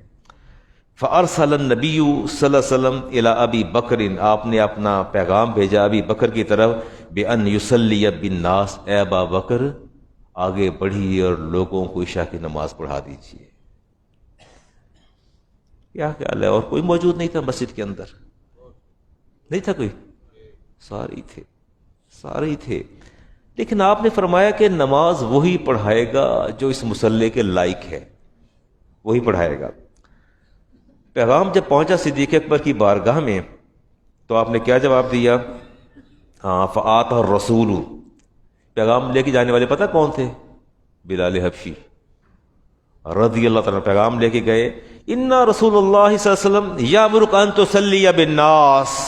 فارسل النبی صلی اللہ علیہ وسلم الی ابی بکر، آپ نے اپنا پیغام بھیجا ابی بکر کی طرف. بان یصلی بالناس، اے ابا بکر آگے بڑھیے اور لوگوں کو عشاء کی نماز پڑھا دیجیے. کیا خیال ہے؟ اور کوئی موجود نہیں تھا مسجد کے اندر؟ نہیں تھا کوئی؟ سارے تھے، سارے تھے. لیکن آپ نے فرمایا کہ نماز وہی پڑھائے گا جو اس مصلی کے لائق ہے، وہی پڑھائے گا. پیغام جب پہنچا صدیق اکبر کی بارگاہ میں تو آپ نے کیا جواب دیا؟ ہاں فآتہ الرسول، پیغام لے کے جانے والے پتہ کون تھے؟ بلال حبشی رضی اللہ تعالیٰ. پیغام لے کے گئے. انا رسول اللہ صلی اللہ علیہ وسلم یامرک ان تصلی بالناس،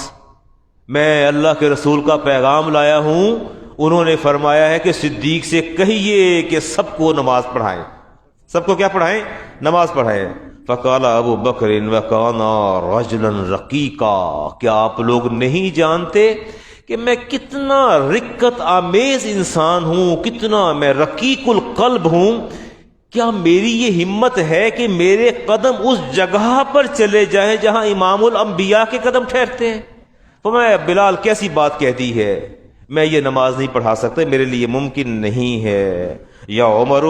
میں اللہ کے رسول کا پیغام لایا ہوں. انہوں نے فرمایا ہے کہ صدیق سے کہیے کہ سب کو نماز پڑھائیں. سب کو کیا پڑھائیں؟ نماز پڑھائیں. فقال ابو بکر وکان رجلا رقیقا، کیا آپ لوگ نہیں جانتے کہ میں کتنا رقت آمیز انسان ہوں، کتنا میں رقیق القلب ہوں؟ کیا میری یہ ہمت ہے کہ میرے قدم اس جگہ پر چلے جائیں جہاں امام الانبیاء کے قدم ٹھہرتے ہیں؟ فرمایا بلال کیسی بات کہتی ہے، میں یہ نماز نہیں پڑھا سکتا، میرے لیے ممکن نہیں ہے. یا عمر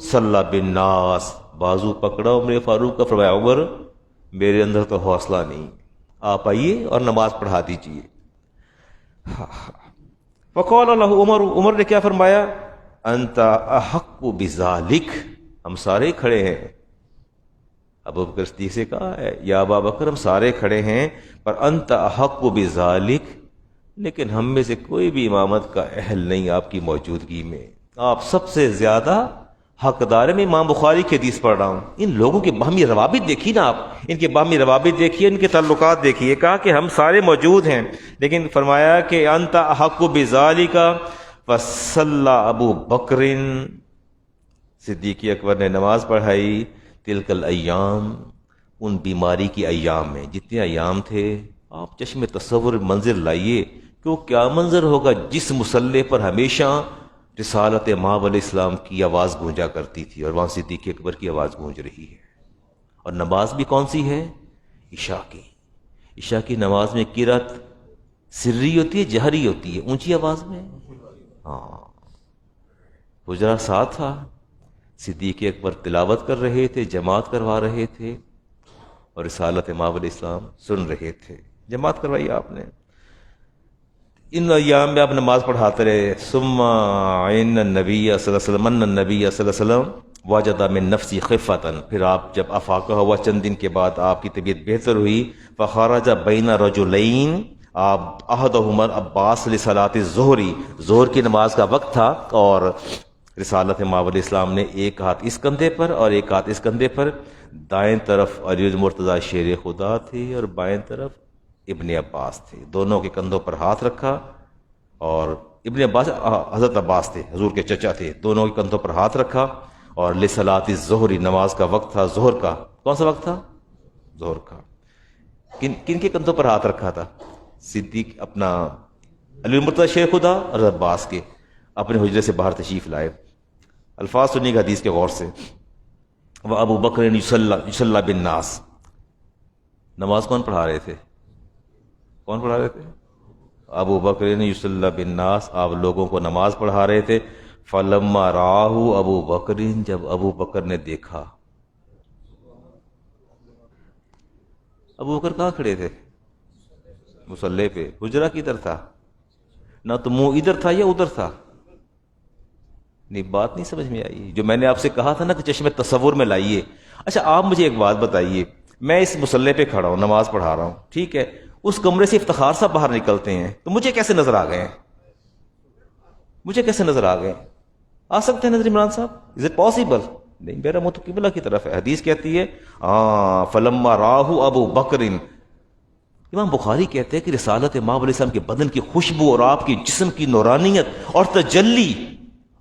صلی بالناس، بازو پکڑا عمر فاروق کا. فرمایا عمر میرے اندر تو حوصلہ نہیں، آپ آئیے اور نماز پڑھا دیجیے. فقال له عمر نے کیا فرمایا؟ انت احق بذلک، ہم سارے کھڑے ہیں، ابو بکر صدیق سے کہا ہے یا ابا بکر ہم سارے کھڑے ہیں پر انت احق بذالک، لیکن ہم میں سے کوئی بھی امامت کا اہل نہیں آپ کی موجودگی میں، آپ سب سے زیادہ حقدار ہے۔ میں امام بخاری کی حدیث پڑھ رہا ہوں، ان لوگوں کے باہمی روابط دیکھیے نا آپ، ان کے باہمی روابط دیکھیے، ان کے تعلقات دیکھیے۔ کہا کہ ہم سارے موجود ہیں، لیکن فرمایا کہ انت احق بذالک فصلی ابو بکر، صدیق اکبر نے نماز پڑھائی تلک الایام، ان بیماری کی ایام میں، جتنے ایام تھے آپ چشم تصور منظر لائیے کہ وہ کیا منظر ہوگا جس مصلی پر ہمیشہ رسالت مآب علیہ السلام کی آواز گونجا کرتی تھی، اور وہاں صدیق اکبر کی آواز گونج رہی ہے۔ اور نماز بھی کون سی ہے؟ عشاء کی۔ عشاء کی نماز میں قرات سری ہوتی ہے جہری ہوتی ہے؟ اونچی آواز میں، ہاں۔ حجرہ ساتھ تھا، صدیق اکبر تلاوت کر رہے تھے، جماعت کروا رہے تھے، اور رسالت مآب علیہ السلام سن رہے تھے، جماعت کروائی آپ نے۔ ان ایام میں آپ نماز پڑھاتے رہے۔ ثم ان النبی صلی اللہ علیہ وسلم ان النبی صلی اللہ علیہ وسلم وجد من نفسی خفتاً، پھر آپ جب افاقہ ہوا چند دن کے بعد آپ کی طبیعت بہتر ہوئی، فخرج بین رجلین، آپ احدہما عباس لصلاۃ الظہر، ظہر کی نماز کا وقت تھا، اور رسالت مآب علیہ السلام نے ایک ہاتھ اس کندھے پر اور ایک ہاتھ اس کندھے پر، دائیں طرف علی المرتضیٰ شیر خدا تھے اور بائیں طرف ابن عباس تھے، دونوں کے کندھوں پر ہاتھ رکھا، اور ابن عباس حضرت عباس تھے، حضور کے چچا تھے، دونوں کے کندھوں پر ہاتھ رکھا، اور لصلاۃ الظہر، نماز کا وقت تھا ظہر کا۔ کون سا وقت تھا؟ ظہر کا۔ کن کے کندھوں پر ہاتھ رکھا تھا؟ صدیق اپنا علی المرتضیٰ شیر خدا اور حضرت عباس کے، اپنے حجرے سے باہر تشریف لائے۔ الفاظ سنیے گا حدیث کے غور سے۔ وہ ابو بکر یصلی بالناس، نماز کون پڑھا رہے تھے؟ کون پڑھا رہے تھے؟ ابو بکر یصلی بالناس، آپ لوگوں کو نماز پڑھا رہے تھے۔ فلما راہ ابو بکر، جب ابو بکر نے دیکھا، ابو بکر کہاں کھڑے تھے؟ مصلی پہ۔ حجرہ کدھر تھا؟ نہ تو منہ ادھر تھا یا ادھر تھا؟ نہیں، بات نہیں سمجھ میں آئی جو میں نے آپ سے کہا تھا نا کہ چشم تصور میں لائیے۔ اچھا آپ مجھے ایک بات بتائیے، میں اس مصلی پہ کھڑا ہوں، نماز پڑھا رہا ہوں، ٹھیک ہے، اس کمرے سے افتخار صاحب باہر نکلتے ہیں تو مجھے کیسے نظر آ گئے ہیں؟ مجھے کیسے نظر آ گئے؟ آ سکتے ہیں نظر عمران صاحب؟ Is it possible? نہیں، میرا منہ تو قبلہ کی طرف ہے۔ حدیث کہتی ہے فلما راہ ابو بکر، امام بخاری کہتے ہیں کہ رسالت مآب علیہ السلام کے بدن کی خوشبو اور آپ کے جسم کی نورانیت اور تجلی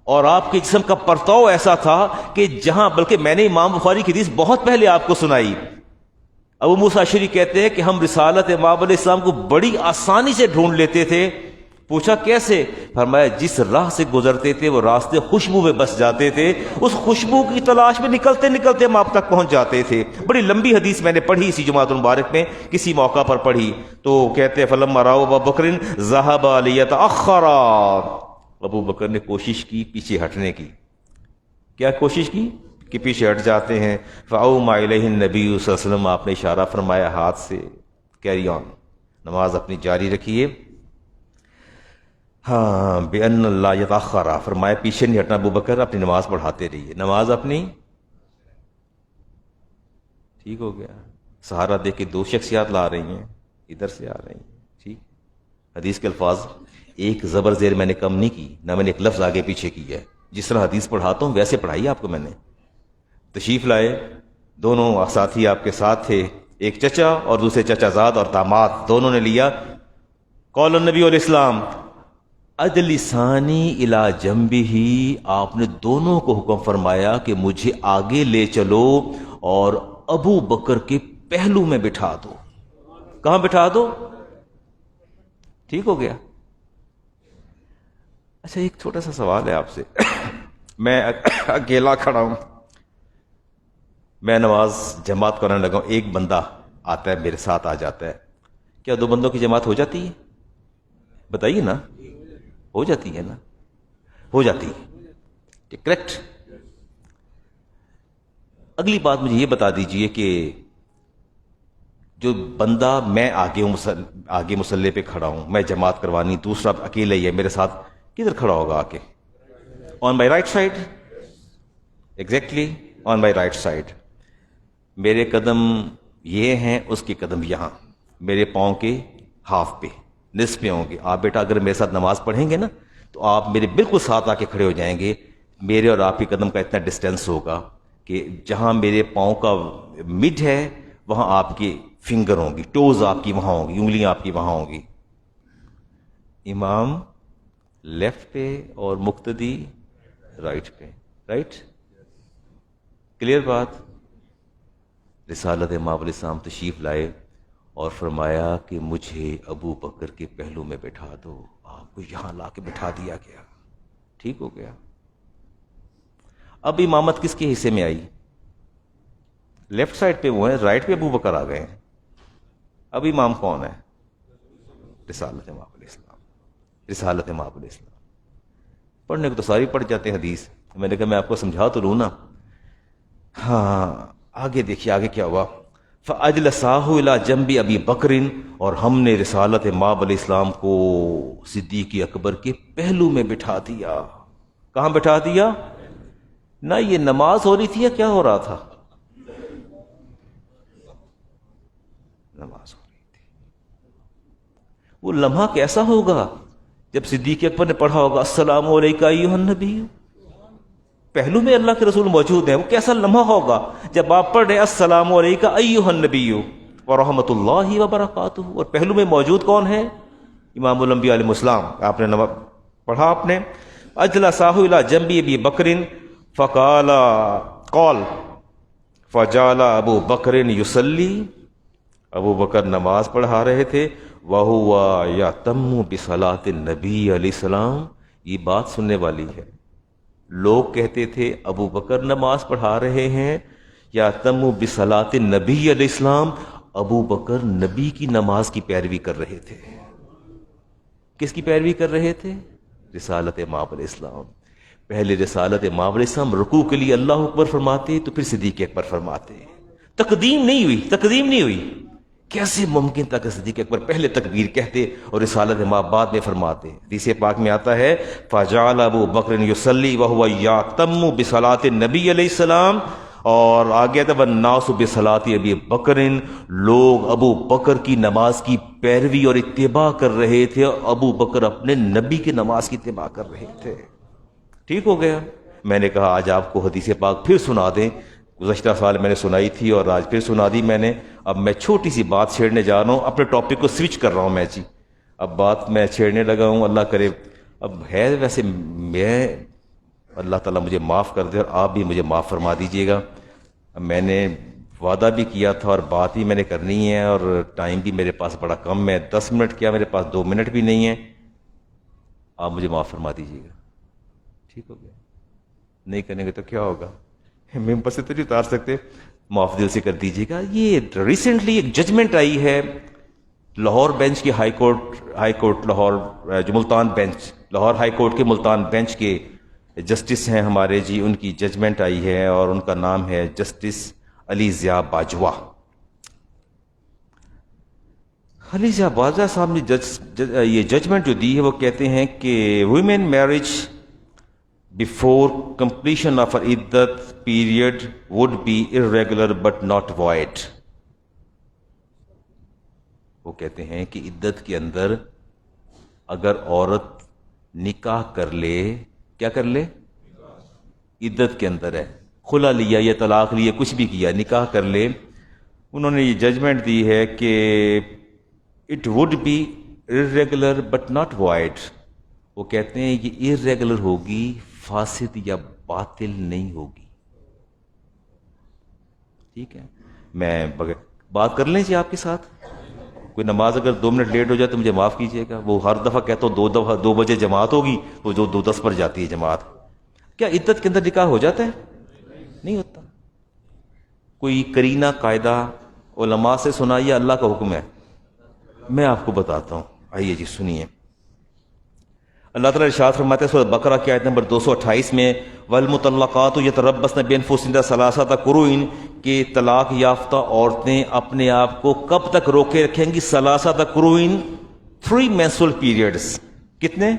اور آپ کے جسم کا پرتاؤ ایسا تھا کہ جہاں، بلکہ میں نے امام بخاری کی حدیث بہت پہلے آپ کو سنائی، ابو موسیٰ اشعری کہتے ہیں کہ ہم رسالت مآب علیہ السلام کو بڑی آسانی سے ڈھونڈ لیتے تھے۔ پوچھا کیسے؟ فرمایا جس راہ سے گزرتے تھے وہ راستے خوشبو میں بس جاتے تھے، اس خوشبو کی تلاش میں نکلتے نکلتے ہم آپ تک پہنچ جاتے تھے۔ بڑی لمبی حدیث میں نے پڑھی اسی جمعۃ المبارک میں، کسی موقع پر پڑھی، تو کہتے ہیں فلما راہ ابو بکر ذهب لیتأخر، ابو بکر نے کوشش کی پیچھے ہٹنے کی۔ کیا کوشش کی؟ کہ پیچھے ہٹ جاتے ہیں۔ فأومى الیہ النبی صلی اللہ علیہ وسلم، آپ نے اشارہ فرمایا ہاتھ سے، کیری آن، نماز اپنی جاری رکھیے۔ ہاں، بأن اللہ یتأخر، فرمایا پیچھے نہیں ہٹنا ابو بکر، اپنی نماز پڑھاتے رہیے، نماز اپنی۔ ٹھیک ہو گیا؟ سہارا دے کے دو شخصیات لا رہی ہیں، ادھر سے آ رہی ہیں، ٹھیک۔ حدیث کے الفاظ ایک زبر زیر میں نے کم نہیں کی، نہ میں نے ایک لفظ آگے پیچھے کی ہے، جس طرح حدیث پڑھاتا ہوں ویسے پڑھائی آپ کو میں نے۔ تشریف لائے، دونوں ساتھی آپ کے ساتھ تھے، ایک چچا اور دوسرے چچا زاد اور داماد، دونوں نے لیا۔ قول النبی علیہ السلام اجلسانی الی جنبہ، آپ نے دونوں کو حکم فرمایا کہ مجھے آگے لے چلو اور ابو بکر کے پہلو میں بٹھا دو۔ کہاں بٹھا دو؟ ٹھیک ہو گیا؟ اچھا ایک چھوٹا سا سوال ہے آپ سے، میں اکیلا کھڑا ہوں، میں نماز جماعت کرنے لگا ہوں، ایک بندہ آتا ہے میرے ساتھ آ جاتا ہے، کیا دو بندوں کی جماعت ہو جاتی ہے؟ بتائیے نا، ہو جاتی ہے نا؟ ہو جاتی ہے، کریکٹ۔ اگلی بات مجھے یہ بتا دیجئے کہ جو بندہ، میں آگے مصلی پہ کھڑا ہوں، میں جماعت کروانی، دوسرا اکیلا ہی ہے میرے ساتھ، کدھر کھڑا ہوگا آ کے؟ On my right side, exactly on my right side. میرے قدم یہ ہیں، اس کے قدم یہاں، میرے پاؤں کے ہاف پہ، نصف پہ ہوں گے. آپ بیٹا اگر میرے ساتھ نماز پڑھیں گے نا تو آپ میرے بالکل ساتھ آ کے کھڑے ہو جائیں گے. میرے اور آپ کے قدم کا اتنا ڈسٹینس ہوگا کہ جہاں میرے پاؤں کا مڈ ہے وہاں آپ کی فنگر ہوں گی، ٹوز آپ کی وہاں ہوں گی، انگلیاں آپ کی وہاں ہوں گی. امام لیفٹ پہ اور مقتدی رائٹ پہ. رائٹ؟ کلیئر بات؟ رسالت ماں علیہ السلام تشریف لائے اور فرمایا کہ مجھے ابو بکر کے پہلو میں بٹھا دو. آپ کو یہاں لا کے بٹھا دیا گیا. ٹھیک ہو گیا. اب امامت کس کے حصے میں آئی؟ لیفٹ سائڈ پہ وہ ہیں، رائٹ پہ ابو بکر آ گئے ہیں. اب امام کون ہے؟ رسالت ماں علیہ السلام. رسالت ماں علیہ السلام. پڑھنے کو تو ساری پڑھ جاتے ہیں حدیث. میں نے کہا میں آپ کو سمجھا تو لوں نا. ہاں آگے دیکھیے آگے کیا ہوا. فَأَجْلَسَاهُ إِلَى جَنْبِ أَبِي بَكْرٍ، اور ہم نے رسالت مآب علیہ السلام کو صدیق اکبر کے پہلو میں بٹھا دیا. کہاں بٹھا دیا؟ نہ یہ نماز ہو رہی تھی یا کیا ہو رہا تھا؟ نماز ہو رہی تھی. وہ لمحہ کیسا ہوگا جب صدیق اکبر نے پڑھا ہوگا السلام علیکہ ایھا النبی، پہلو میں اللہ کے رسول موجود ہیں. وہ کیسا لمحہ ہوگا جب آپ پڑھ رہے السلام علیکہ ایھا النبی ورحمۃ اللہ وبرکاتہ، اور پہلو میں موجود کون ہے؟ امام الانبیاء علیہ السلام. آپ نے پڑھا آپ نے اجلسہ الی جنب ابی بکر فقال قال فجعل ابو بکر یصلی، ابو بکر نماز پڑھا رہے تھے. وَهُوَ يَتَمُّ بِصَلَاةِ النَّبِيِّ علیہ السلام. یہ بات سننے والی ہے. لوگ کہتے تھے ابو بکر نماز پڑھا رہے ہیں یا تم بصلاۃ النبی علیہ السلام، ابو بکر نبی کی نماز کی پیروی کر رہے تھے. کس کی پیروی کر رہے تھے؟ رسالت مآب علیہ السلام. پہلے رسالت مآب علیہ السلام رکوع کے لیے اللہ اکبر فرماتے تو پھر صدیق اکبر فرماتے. تقدیم نہیں ہوئی، تقدیم نہیں ہوئی. کیسے ممکن تھا کہ صدیق اکبر پہلے تکبیر کہتے اور رسالت مآب بعد میں فرماتے؟ حدیث پاک میں آتا ہے فجعل ابو بکر یصلی وهو یاتم بصلاۃ النبی علیہ السلام، اور آگے تھا والناس بصلاۃ ابی بکر، لوگ ابو بکر کی نماز کی پیروی اور اتباع کر رہے تھے، ابو بکر اپنے نبی کی نماز کی اتباع کر رہے تھے. ٹھیک ہو گیا. میں نے کہا آج آپ کو حدیث پاک پھر سنا دیں. گزشتہ سال میں نے سنائی تھی اور آج پھر سنا دی میں نے. اب میں چھوٹی سی بات چھیڑنے جا رہا ہوں، اپنے ٹاپک کو سوئچ کر رہا ہوں میں جی. اب بات میں چھیڑنے لگا ہوں، اللہ کرے اب ہے ویسے میں، اللہ تعالیٰ مجھے معاف کر دے اور آپ بھی مجھے معاف فرما دیجیے گا. میں نے وعدہ بھی کیا تھا اور بات بھی میں نے کرنی ہے، اور ٹائم بھی میرے پاس بڑا کم ہے. 10 منٹ کیا میرے پاس 2 منٹ بھی نہیں ہے. آپ مجھے معاف فرما دیجیے گا. ٹھیک ہو گیا. نہیں کریں گے تو کیا ہوگا؟ ممبر سے تو نہیں اتار سکتے. معاف دل سے کر دیجیے گا. یہ ریسنٹلی ایک ججمنٹ آئی ہے لاہور بینچ کی، ہائی کورٹ لاہور، جو Multan bench, Lahore high court کے ملتان بینچ کے جسٹس ہیں ہمارے جی، ان کی ججمنٹ آئی ہے اور ان کا نام ہے جسٹس علی ضیاء باجوہ. علی ضیاء باجوہ صاحب نے یہ ججمنٹ جو دی ہے وہ کہتے ہیں کہ women marriage before completion of an iddat period would be irregular but not void. وہ کہتے ہیں کہ عدت کے اندر اگر عورت نکاح کر لے، کیا کر لے؟ عدت کے اندر ہے، خلا لیا یا طلاق لیا، کچھ بھی کیا، نکاح کر لے. انہوں نے یہ ججمنٹ دی ہے کہ it would be irregular but not void. وہ کہتے ہیں یہ irregular ہوگی، فاسد یا باطل نہیں ہوگی. ٹھیک ہے. میں بات کر لیں جی آپ کے ساتھ. کوئی نماز اگر 2 منٹ لیٹ ہو جائے تو مجھے معاف کیجیے گا. وہ ہر دفعہ کہتا ہوں 2 بجے جماعت ہوگی تو جو 2:10 پر جاتی ہے جماعت. کیا عدت کے اندر نکاح ہو جاتا ہے؟ نہیں ہوتا. کوئی کرینہ قاعدہ علماء سے سنا یا اللہ کا حکم ہے؟ میں آپ کو بتاتا ہوں. آئیے جی سنیے. اللہ تعالیٰ ارشاد فرماتے ہیں سورۃ بقرہ کی آیت نمبر 228 میں والمطلقات یتربصن بانفسہن ثلاثۃ قروء، کہ طلاق یافتہ عورتیں اپنے آپ کو کب تک روکے رکھیں گی؟ ثلاثۃ قروء، 3 menstrual periods. کتنے؟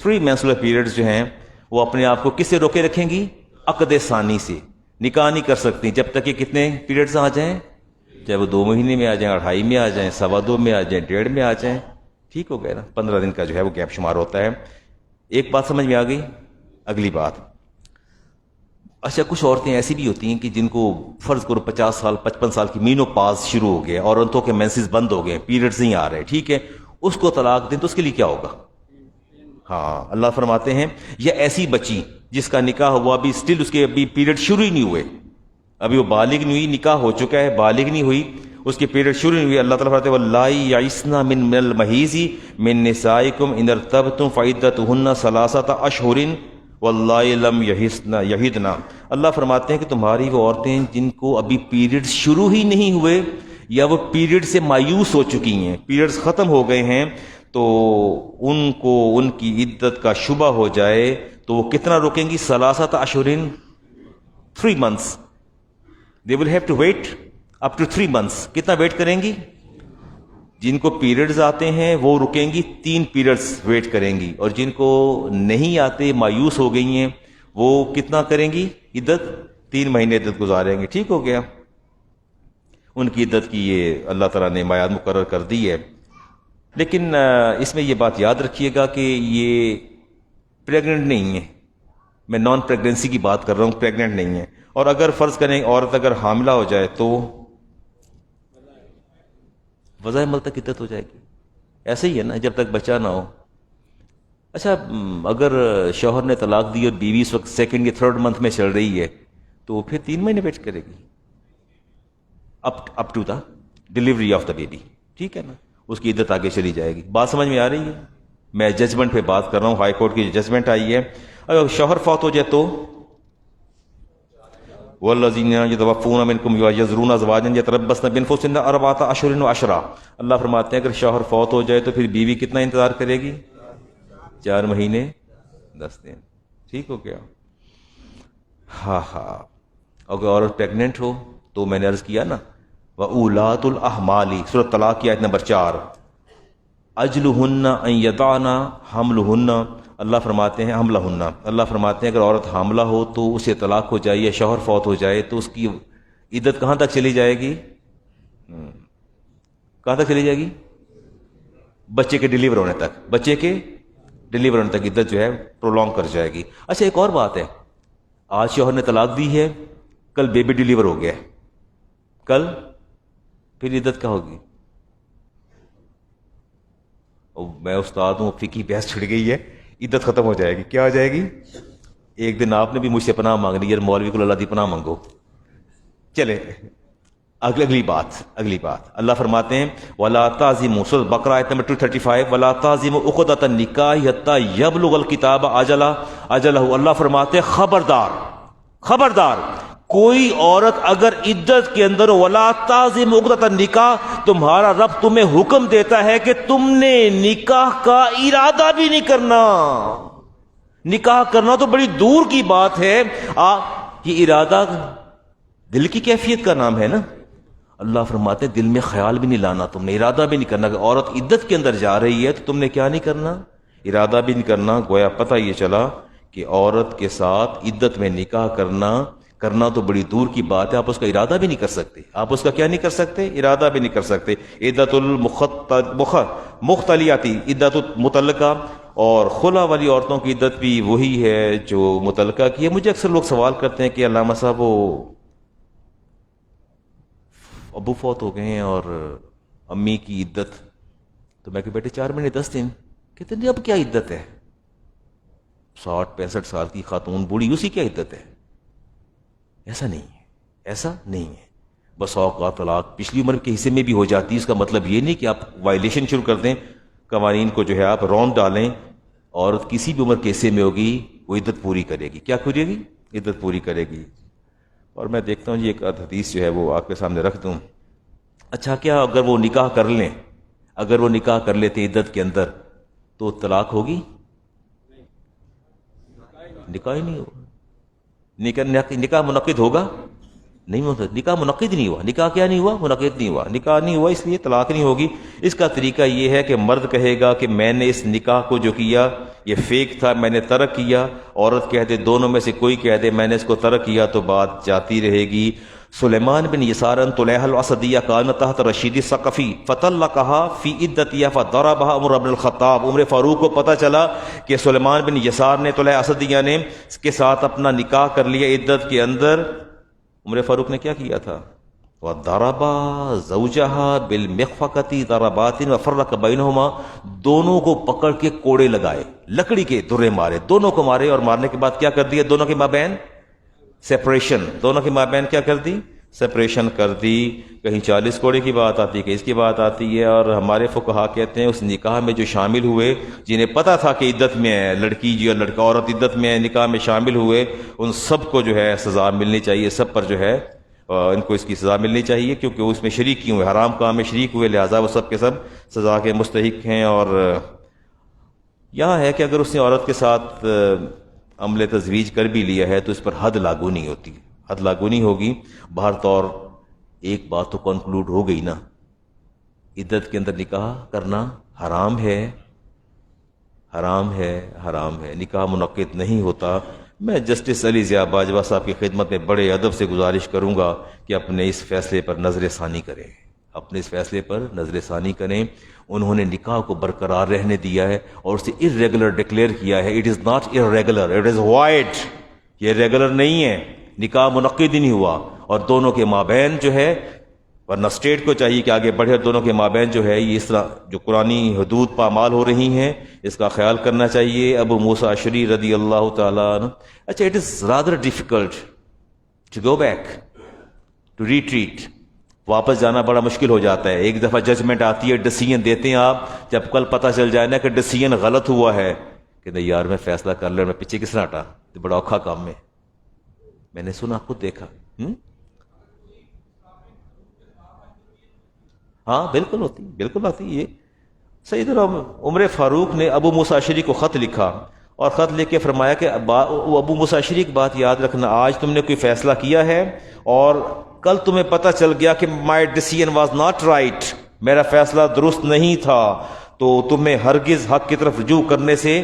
3 menstrual periods جو ہیں وہ اپنے آپ کو کس سے روکے رکھیں گی؟ عقد ثانی سے. نکاح نہیں کر سکتی جب تک کہ کتنے پیریڈز آ جائیں، چاہے وہ 2 مہینے میں آ جائیں، 2.5 میں آ جائیں، 2.25 میں آ جائیں، 1.5 میں آ جائیں، ٹھیک ہو گیا نا، 15 دن کا جو ہے وہ گیپ شمار ہوتا ہے۔ ایک بات سمجھ میں آ گئی؟ اگلی بات، اچھا کچھ عورتیں ایسی بھی ہوتی ہیں کہ جن کو فرض کرو 50 سال 55 سال کی مینو پاز شروع ہو گیا اور عورتوں کے مینسز بند ہو گئے، پیریڈز نہیں آ رہے، ٹھیک ہے، اس کو طلاق دیں تو اس کے لیے کیا ہوگا؟ ہاں اللہ فرماتے ہیں یا ایسی بچی جس کا نکاح ہوا ابھی اسٹل اس کے ابھی پیریڈ شروع ہی نہیں ہوئے، ابھی وہ بالغ نہیں ہوئی، نکاح ہو چکا ہے، بالغ نہیں ہوئی، اس کے پیریڈ شروع نہیں ہوئی، اللہ تعالیٰ فرماتے ہیں واللائی یئسن من المحیض من نسائکم ان ارتبتم فعدتہن 3 اشہر واللائی لم یحضن۔ اللہ فرماتے ہیں کہ تمہاری وہ عورتیں جن کو ابھی پیریڈ شروع ہی نہیں ہوئے یا وہ پیریڈ سے مایوس ہو چکی ہیں، پیریڈز ختم ہو گئے ہیں، تو ان کو ان کی عدت کا شبہ ہو جائے تو وہ کتنا رکیں گی؟ 3 Ashhar, 3 months، they will have to wait up to 3 months۔ کتنا ویٹ کریں گی؟ جن کو پیریڈز آتے ہیں وہ رکیں گی 3 پیریڈز ویٹ کریں گی، اور جن کو نہیں آتے مایوس ہو گئی ہیں وہ کتنا کریں گی عدت؟ 3 مہینے عدت گزاریں گے، ٹھیک ہو گیا۔ ان کی عدت کی یہ اللہ تعالیٰ نے میعاد مقرر کر دی ہے، لیکن اس میں یہ بات یاد رکھیے گا کہ یہ پریگننٹ نہیں ہے، میں نان پریگننسی کی بات کر رہا ہوں، پریگننٹ نہیں ہے۔ اور اگر فرض کریں عورت اگر حاملہ ہو جائے تو وضع حمل تک عدت ہو جائے گی، ایسے ہی ہے نا، جب تک بچہ نہ ہو۔ اچھا اگر شوہر نے طلاق دی اور بیوی اس وقت 2nd یا 3rd منتھ میں چل رہی ہے تو پھر 3 مہینے ویٹ کرے گی up to the delivery of the baby, ٹھیک ہے نا، اس کی عدت آگے چلی جائے گی۔ بات سمجھ میں آ رہی ہے؟ میں ججمنٹ پہ بات کر رہا ہوں، ہائی کورٹ کی ججمنٹ آئی ہے۔ اگر شوہر فوت ہو جائے تو والذین یتوفون منکم ویذرون ازواجا یتربصن بانفسہن 4 اشہر وعشرا، اللہ فرماتے ہیں اگر شوہر فوت ہو جائے تو پھر بیوی کتنا انتظار کرے گی؟ 4 مہینے 10 دن، ٹھیک ہو گیا۔ ہاں اگر عورت پریگننٹ ہو تو میں نے عرض کیا نا وَأُولَاتُ الْأَحْمَالِ، سورۃ طلاق کی آیت نمبر 4، اجلہن ان یضعن حملہن، اللہ فرماتے ہیں حملہن، اللہ فرماتے ہیں اگر عورت حاملہ ہو تو اسے طلاق ہو جائے یا شوہر فوت ہو جائے تو اس کی عدت کہاں تک چلی جائے گی؟ کہاں تک چلی جائے گی؟ بچے کے ڈیلیور ہونے تک، بچے کے ڈیلیور ہونے تک عدت جو ہے پرولونگ کر جائے گی۔ اچھا ایک اور بات ہے، آج شوہر نے طلاق دی ہے، کل بیبی ڈیلیور ہو گیا، کل پھر عدت کیا ہوگی؟ میں استاد ہوں، فقہی بحث چھڑ گئی ہے، عدت ختم ہو جائے گی، کیا ہو جائے گی؟ ایک دن آپ نے بھی مجھ سے پناہ مانگنی، یار مولوی کو اللہ دی پناہ مانگو۔ چلے اگلی بات اللہ فرماتے ہیں وَلَا تَعْزِمُوا، سورۃ بقرہ آیت نمبر 235، وَلَا تَعْزِمُوا عُقْدَةَ النِّکَاحِ حَتَّى يَبْلُغَ الْکِتَابَ أَجَلَهُ، اللہ فرماتے ہیں خبردار کوئی عورت اگر عدت کے اندر وَلَا تَعْزِمُوا عُقْدَةَ النِّکَاح، تمہارا رب تمہیں حکم دیتا ہے کہ تم نے نکاح کا ارادہ بھی نہیں کرنا۔ نکاح کرنا تو بڑی دور کی بات ہے، یہ ارادہ دل کی کیفیت کا نام ہے نا۔ اللہ فرماتے ہیں دل میں خیال بھی نہیں لانا، تم نے ارادہ بھی نہیں کرنا کہ عورت عدت کے اندر جا رہی ہے تو تم نے کیا نہیں کرنا؟ ارادہ بھی نہیں کرنا۔ گویا پتہ یہ چلا کہ عورت کے ساتھ عدت میں نکاح کرنا تو بڑی دور کی بات ہے، آپ اس کا ارادہ بھی نہیں کر سکتے، آپ اس کا کیا نہیں کر سکتے؟ ارادہ بھی نہیں کر سکتے۔ عدت المختلیاتی، عدت متعلقہ اور خلا والی عورتوں کی عدت بھی وہی ہے جو متعلقہ کی ہے۔ مجھے اکثر لوگ سوال کرتے ہیں کہ علامہ صاحب وہ ابو فوت ہو گئے ہیں اور امی کی عدت، تو میں کہ بیٹے 4 مہینے 10 دن، کہتے ہیں اب کیا عدت ہے؟ 60-65 سال کی خاتون بوڑھی، اسی کیا عدت ہے؟ ایسا نہیں ہے۔ بس اوقات طلاق پچھلی عمر کے حصے میں بھی ہو جاتی ہے، اس کا مطلب یہ نہیں کہ آپ وائلیشن شروع کر دیں، قوانین کو جو ہے آپ رون ڈالیں۔ عورت کسی بھی عمر کے حصے میں ہوگی وہ عدت پوری کرے گی، کیا کرے گی؟ عدت پوری کرے گی۔ اور میں دیکھتا ہوں یہ ایک حدیث جو ہے وہ آپ کے سامنے رکھ دوں۔ اچھا کیا اگر وہ نکاح کر لیں، اگر وہ نکاح کر لیتے عدت کے اندر تو طلاق ہوگی؟ نکاح ہی نہیں ہوگا۔ نکاح منعقد ہوگا؟ نہیں نکاح منعقد نہیں ہوا. نکاح کیا نہیں ہوا؟ منعقد نہیں ہوا. نکاح نہیں ہوا اس لیے طلاق نہیں ہوگی. اس کا طریقہ یہ ہے کہ مرد کہے گا کہ میں نے اس نکاح کو جو کیا یہ فیک تھا، میں نے ترک کیا. عورت کہہ دے، دونوں میں سے کوئی کہہ دے میں نے اس کو ترک کیا، تو بات جاتی رہے گی. سلیمان بن یسار طلیحہ الاسدیہ کان تحت رشید الثقفی فطلقہا فی عدتہا فضربہا عمر بن الخطاب. عمر فاروق کو پتہ چلا کہ سلیمان بن یسار نے، طلیحہ اسدیہ نے اس کے ساتھ اپنا نکاح کر لیا عدت کے اندر. عمر فاروق نے کیا کیا تھا؟ وَضَرَبَا زَوْجَهَا بِالْمِخْفَقَةِ ضَرَبَاتٍ وَفَرَّقَ بَيْنَهُمَا. دونوں کو پکڑ کے کوڑے لگائے، لکڑی کے درے مارے، دونوں کو مارے، اور مارنے کے بعد کیا کر دیا؟ دونوں کے مابین سیپریشن. دونوں کے مابین کیا کر دی؟ سیپریشن کر دی. کہیں 40 کوڑے کی بات آتی ہے، کہیں اس کی بات آتی ہے. اور ہمارے فقہا کہتے ہیں اس نکاح میں جو شامل ہوئے، جنہیں پتہ تھا کہ عدت میں ہے، لڑکی جو لڑکا عورت عدت میں ہے، نکاح میں شامل ہوئے، ان سب کو جو ہے سزا ملنی چاہیے. سب پر جو ہے ان کو اس کی سزا ملنی چاہیے، کیونکہ اس میں شریک کیوں ہوئے، حرام کام میں شریک ہوئے، لہٰذا وہ سب کے سب سزا کے مستحق ہیں. اور یہاں ہے کہ اگر اس نے عورت کے ساتھ عمل تزویج کر بھی لیا ہے تو اس پر حد لاگو نہیں ہوتی، حد لاگو نہیں ہوگی. بہر طور ایک بات تو کنکلوڈ ہو گئی نا، عدت کے اندر نکاح کرنا حرام ہے، حرام ہے، حرام ہے. نکاح منعقد نہیں ہوتا. میں جسٹس علی ضیاء باجوہ صاحب کی خدمت میں بڑے ادب سے گزارش کروں گا کہ اپنے اس فیصلے پر نظر ثانی کریں، اپنے اس فیصلے پر نظر ثانی کریں. انہوں نے نکاح کو برقرار رہنے دیا ہے اور اسے irregular ڈکلیئر کیا ہے. It is not irregular, it is void. یہ ریگولر نہیں ہے، نکاح منعقد ہی نہیں ہوا. اور دونوں کے مابین جو ہے، ورنہ اسٹیٹ کو چاہیے کہ آگے بڑھے، دونوں کے مابین جو ہے یہ اس طرح جو قرآنی حدود پامال ہو رہی ہیں اس کا خیال کرنا چاہیے. ابو موسیٰ اشعری رضی اللہ تعالیٰ عنہ. اچھا، it is rather difficult to go back to retreat. واپس جانا بڑا مشکل ہو جاتا ہے. ایک دفعہ ججمنٹ آتی ہے، ڈیسیژن دیتے ہیں آپ، جب کل پتہ چل جائے نا کہ ڈیسیژن غلط ہوا ہے کہ نہیں یار میں فیصلہ کر لیا، میں پیچھے کس طرح ہٹا، تو بڑا اوکھا کام ہے. میں نے سنا، خود دیکھا. ہاں بالکل ہوتی، بالکل آتی. یہ سیدنا عمر فاروق نے ابو موسیٰ اشعری کو خط لکھا اور خط لکھ کے فرمایا کہ ابو موسیٰ اشعری کی بات یاد رکھنا، آج تم نے کوئی فیصلہ کیا ہے اور کل تمہیں پتہ چل گیا کہ مائی ڈیسیژن واز ناٹ رائٹ، میرا فیصلہ درست نہیں تھا، تو تمہیں ہرگز حق کی طرف رجوع کرنے سے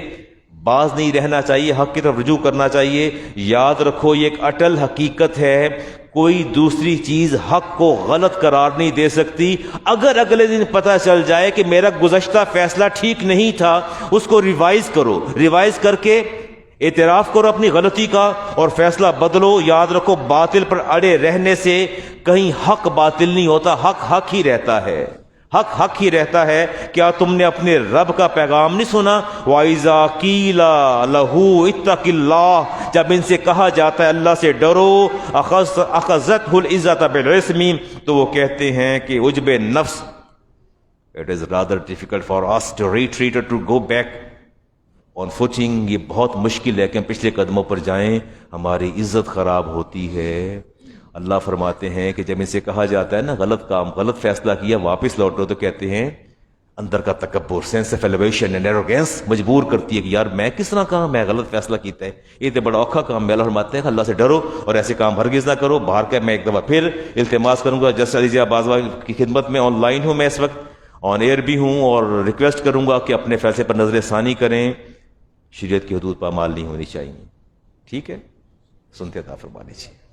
باز نہیں رہنا چاہیے، حق کی طرف رجوع کرنا چاہیے. یاد رکھو یہ ایک اٹل حقیقت ہے، کوئی دوسری چیز حق کو غلط قرار نہیں دے سکتی. اگر اگلے دن پتہ چل جائے کہ میرا گزشتہ فیصلہ ٹھیک نہیں تھا، اس کو ریوائز کرو، ریوائز کر کے اعتراف کرو اپنی غلطی کا اور فیصلہ بدلو. یاد رکھو باطل پر اڑے رہنے سے کہیں حق باطل نہیں ہوتا، حق حق ہی رہتا ہے، حق حق ہی رہتا ہے. کیا تم نے اپنے رب کا پیغام نہیں سنا؟ وَإِذَا قِيلَ لَهُ اتَّقِ اللَّهَ، جب ان سے کہا جاتا ہے اللہ سے ڈرو، أَخَذَتْهُ الْعِزَّةُ بِالْإِثْمِ، تو وہ کہتے ہیں کہ عجب نفس. It is rather difficult for us to retreat or to go back on footing. یہ بہت مشکل ہے کہ ہم پچھلے قدموں پر جائیں، ہماری عزت خراب ہوتی ہے. اللہ فرماتے ہیں کہ جب ان سے کہا جاتا ہے نا غلط کام، غلط فیصلہ کیا، واپس لوٹو، تو کہتے ہیں اندر کا تکبر، sense of elevation and arrogance مجبور کرتی ہے کہ یار میں کس طرح کہاں، میں غلط فیصلہ کیتا ہے، یہ تو بڑا اوکھا کام. اللہ فرماتے ہیں کہ اللہ سے ڈرو اور ایسے کام ہرگز نہ کرو. باہر کا میں ایک دفعہ پھر التماس کروں گا، جسٹس علی ضیاء باجوہ کی خدمت میں آن لائن ہوں، میں اس وقت آن ایئر بھی ہوں، اور ریکویسٹ کروں گا کہ اپنے فیصلے پر نظر ثانی کریں. شریعت کی حدود پامال نہیں ہونی چاہیے. ٹھیک ہے، سنتے عطا فرما لیجیے.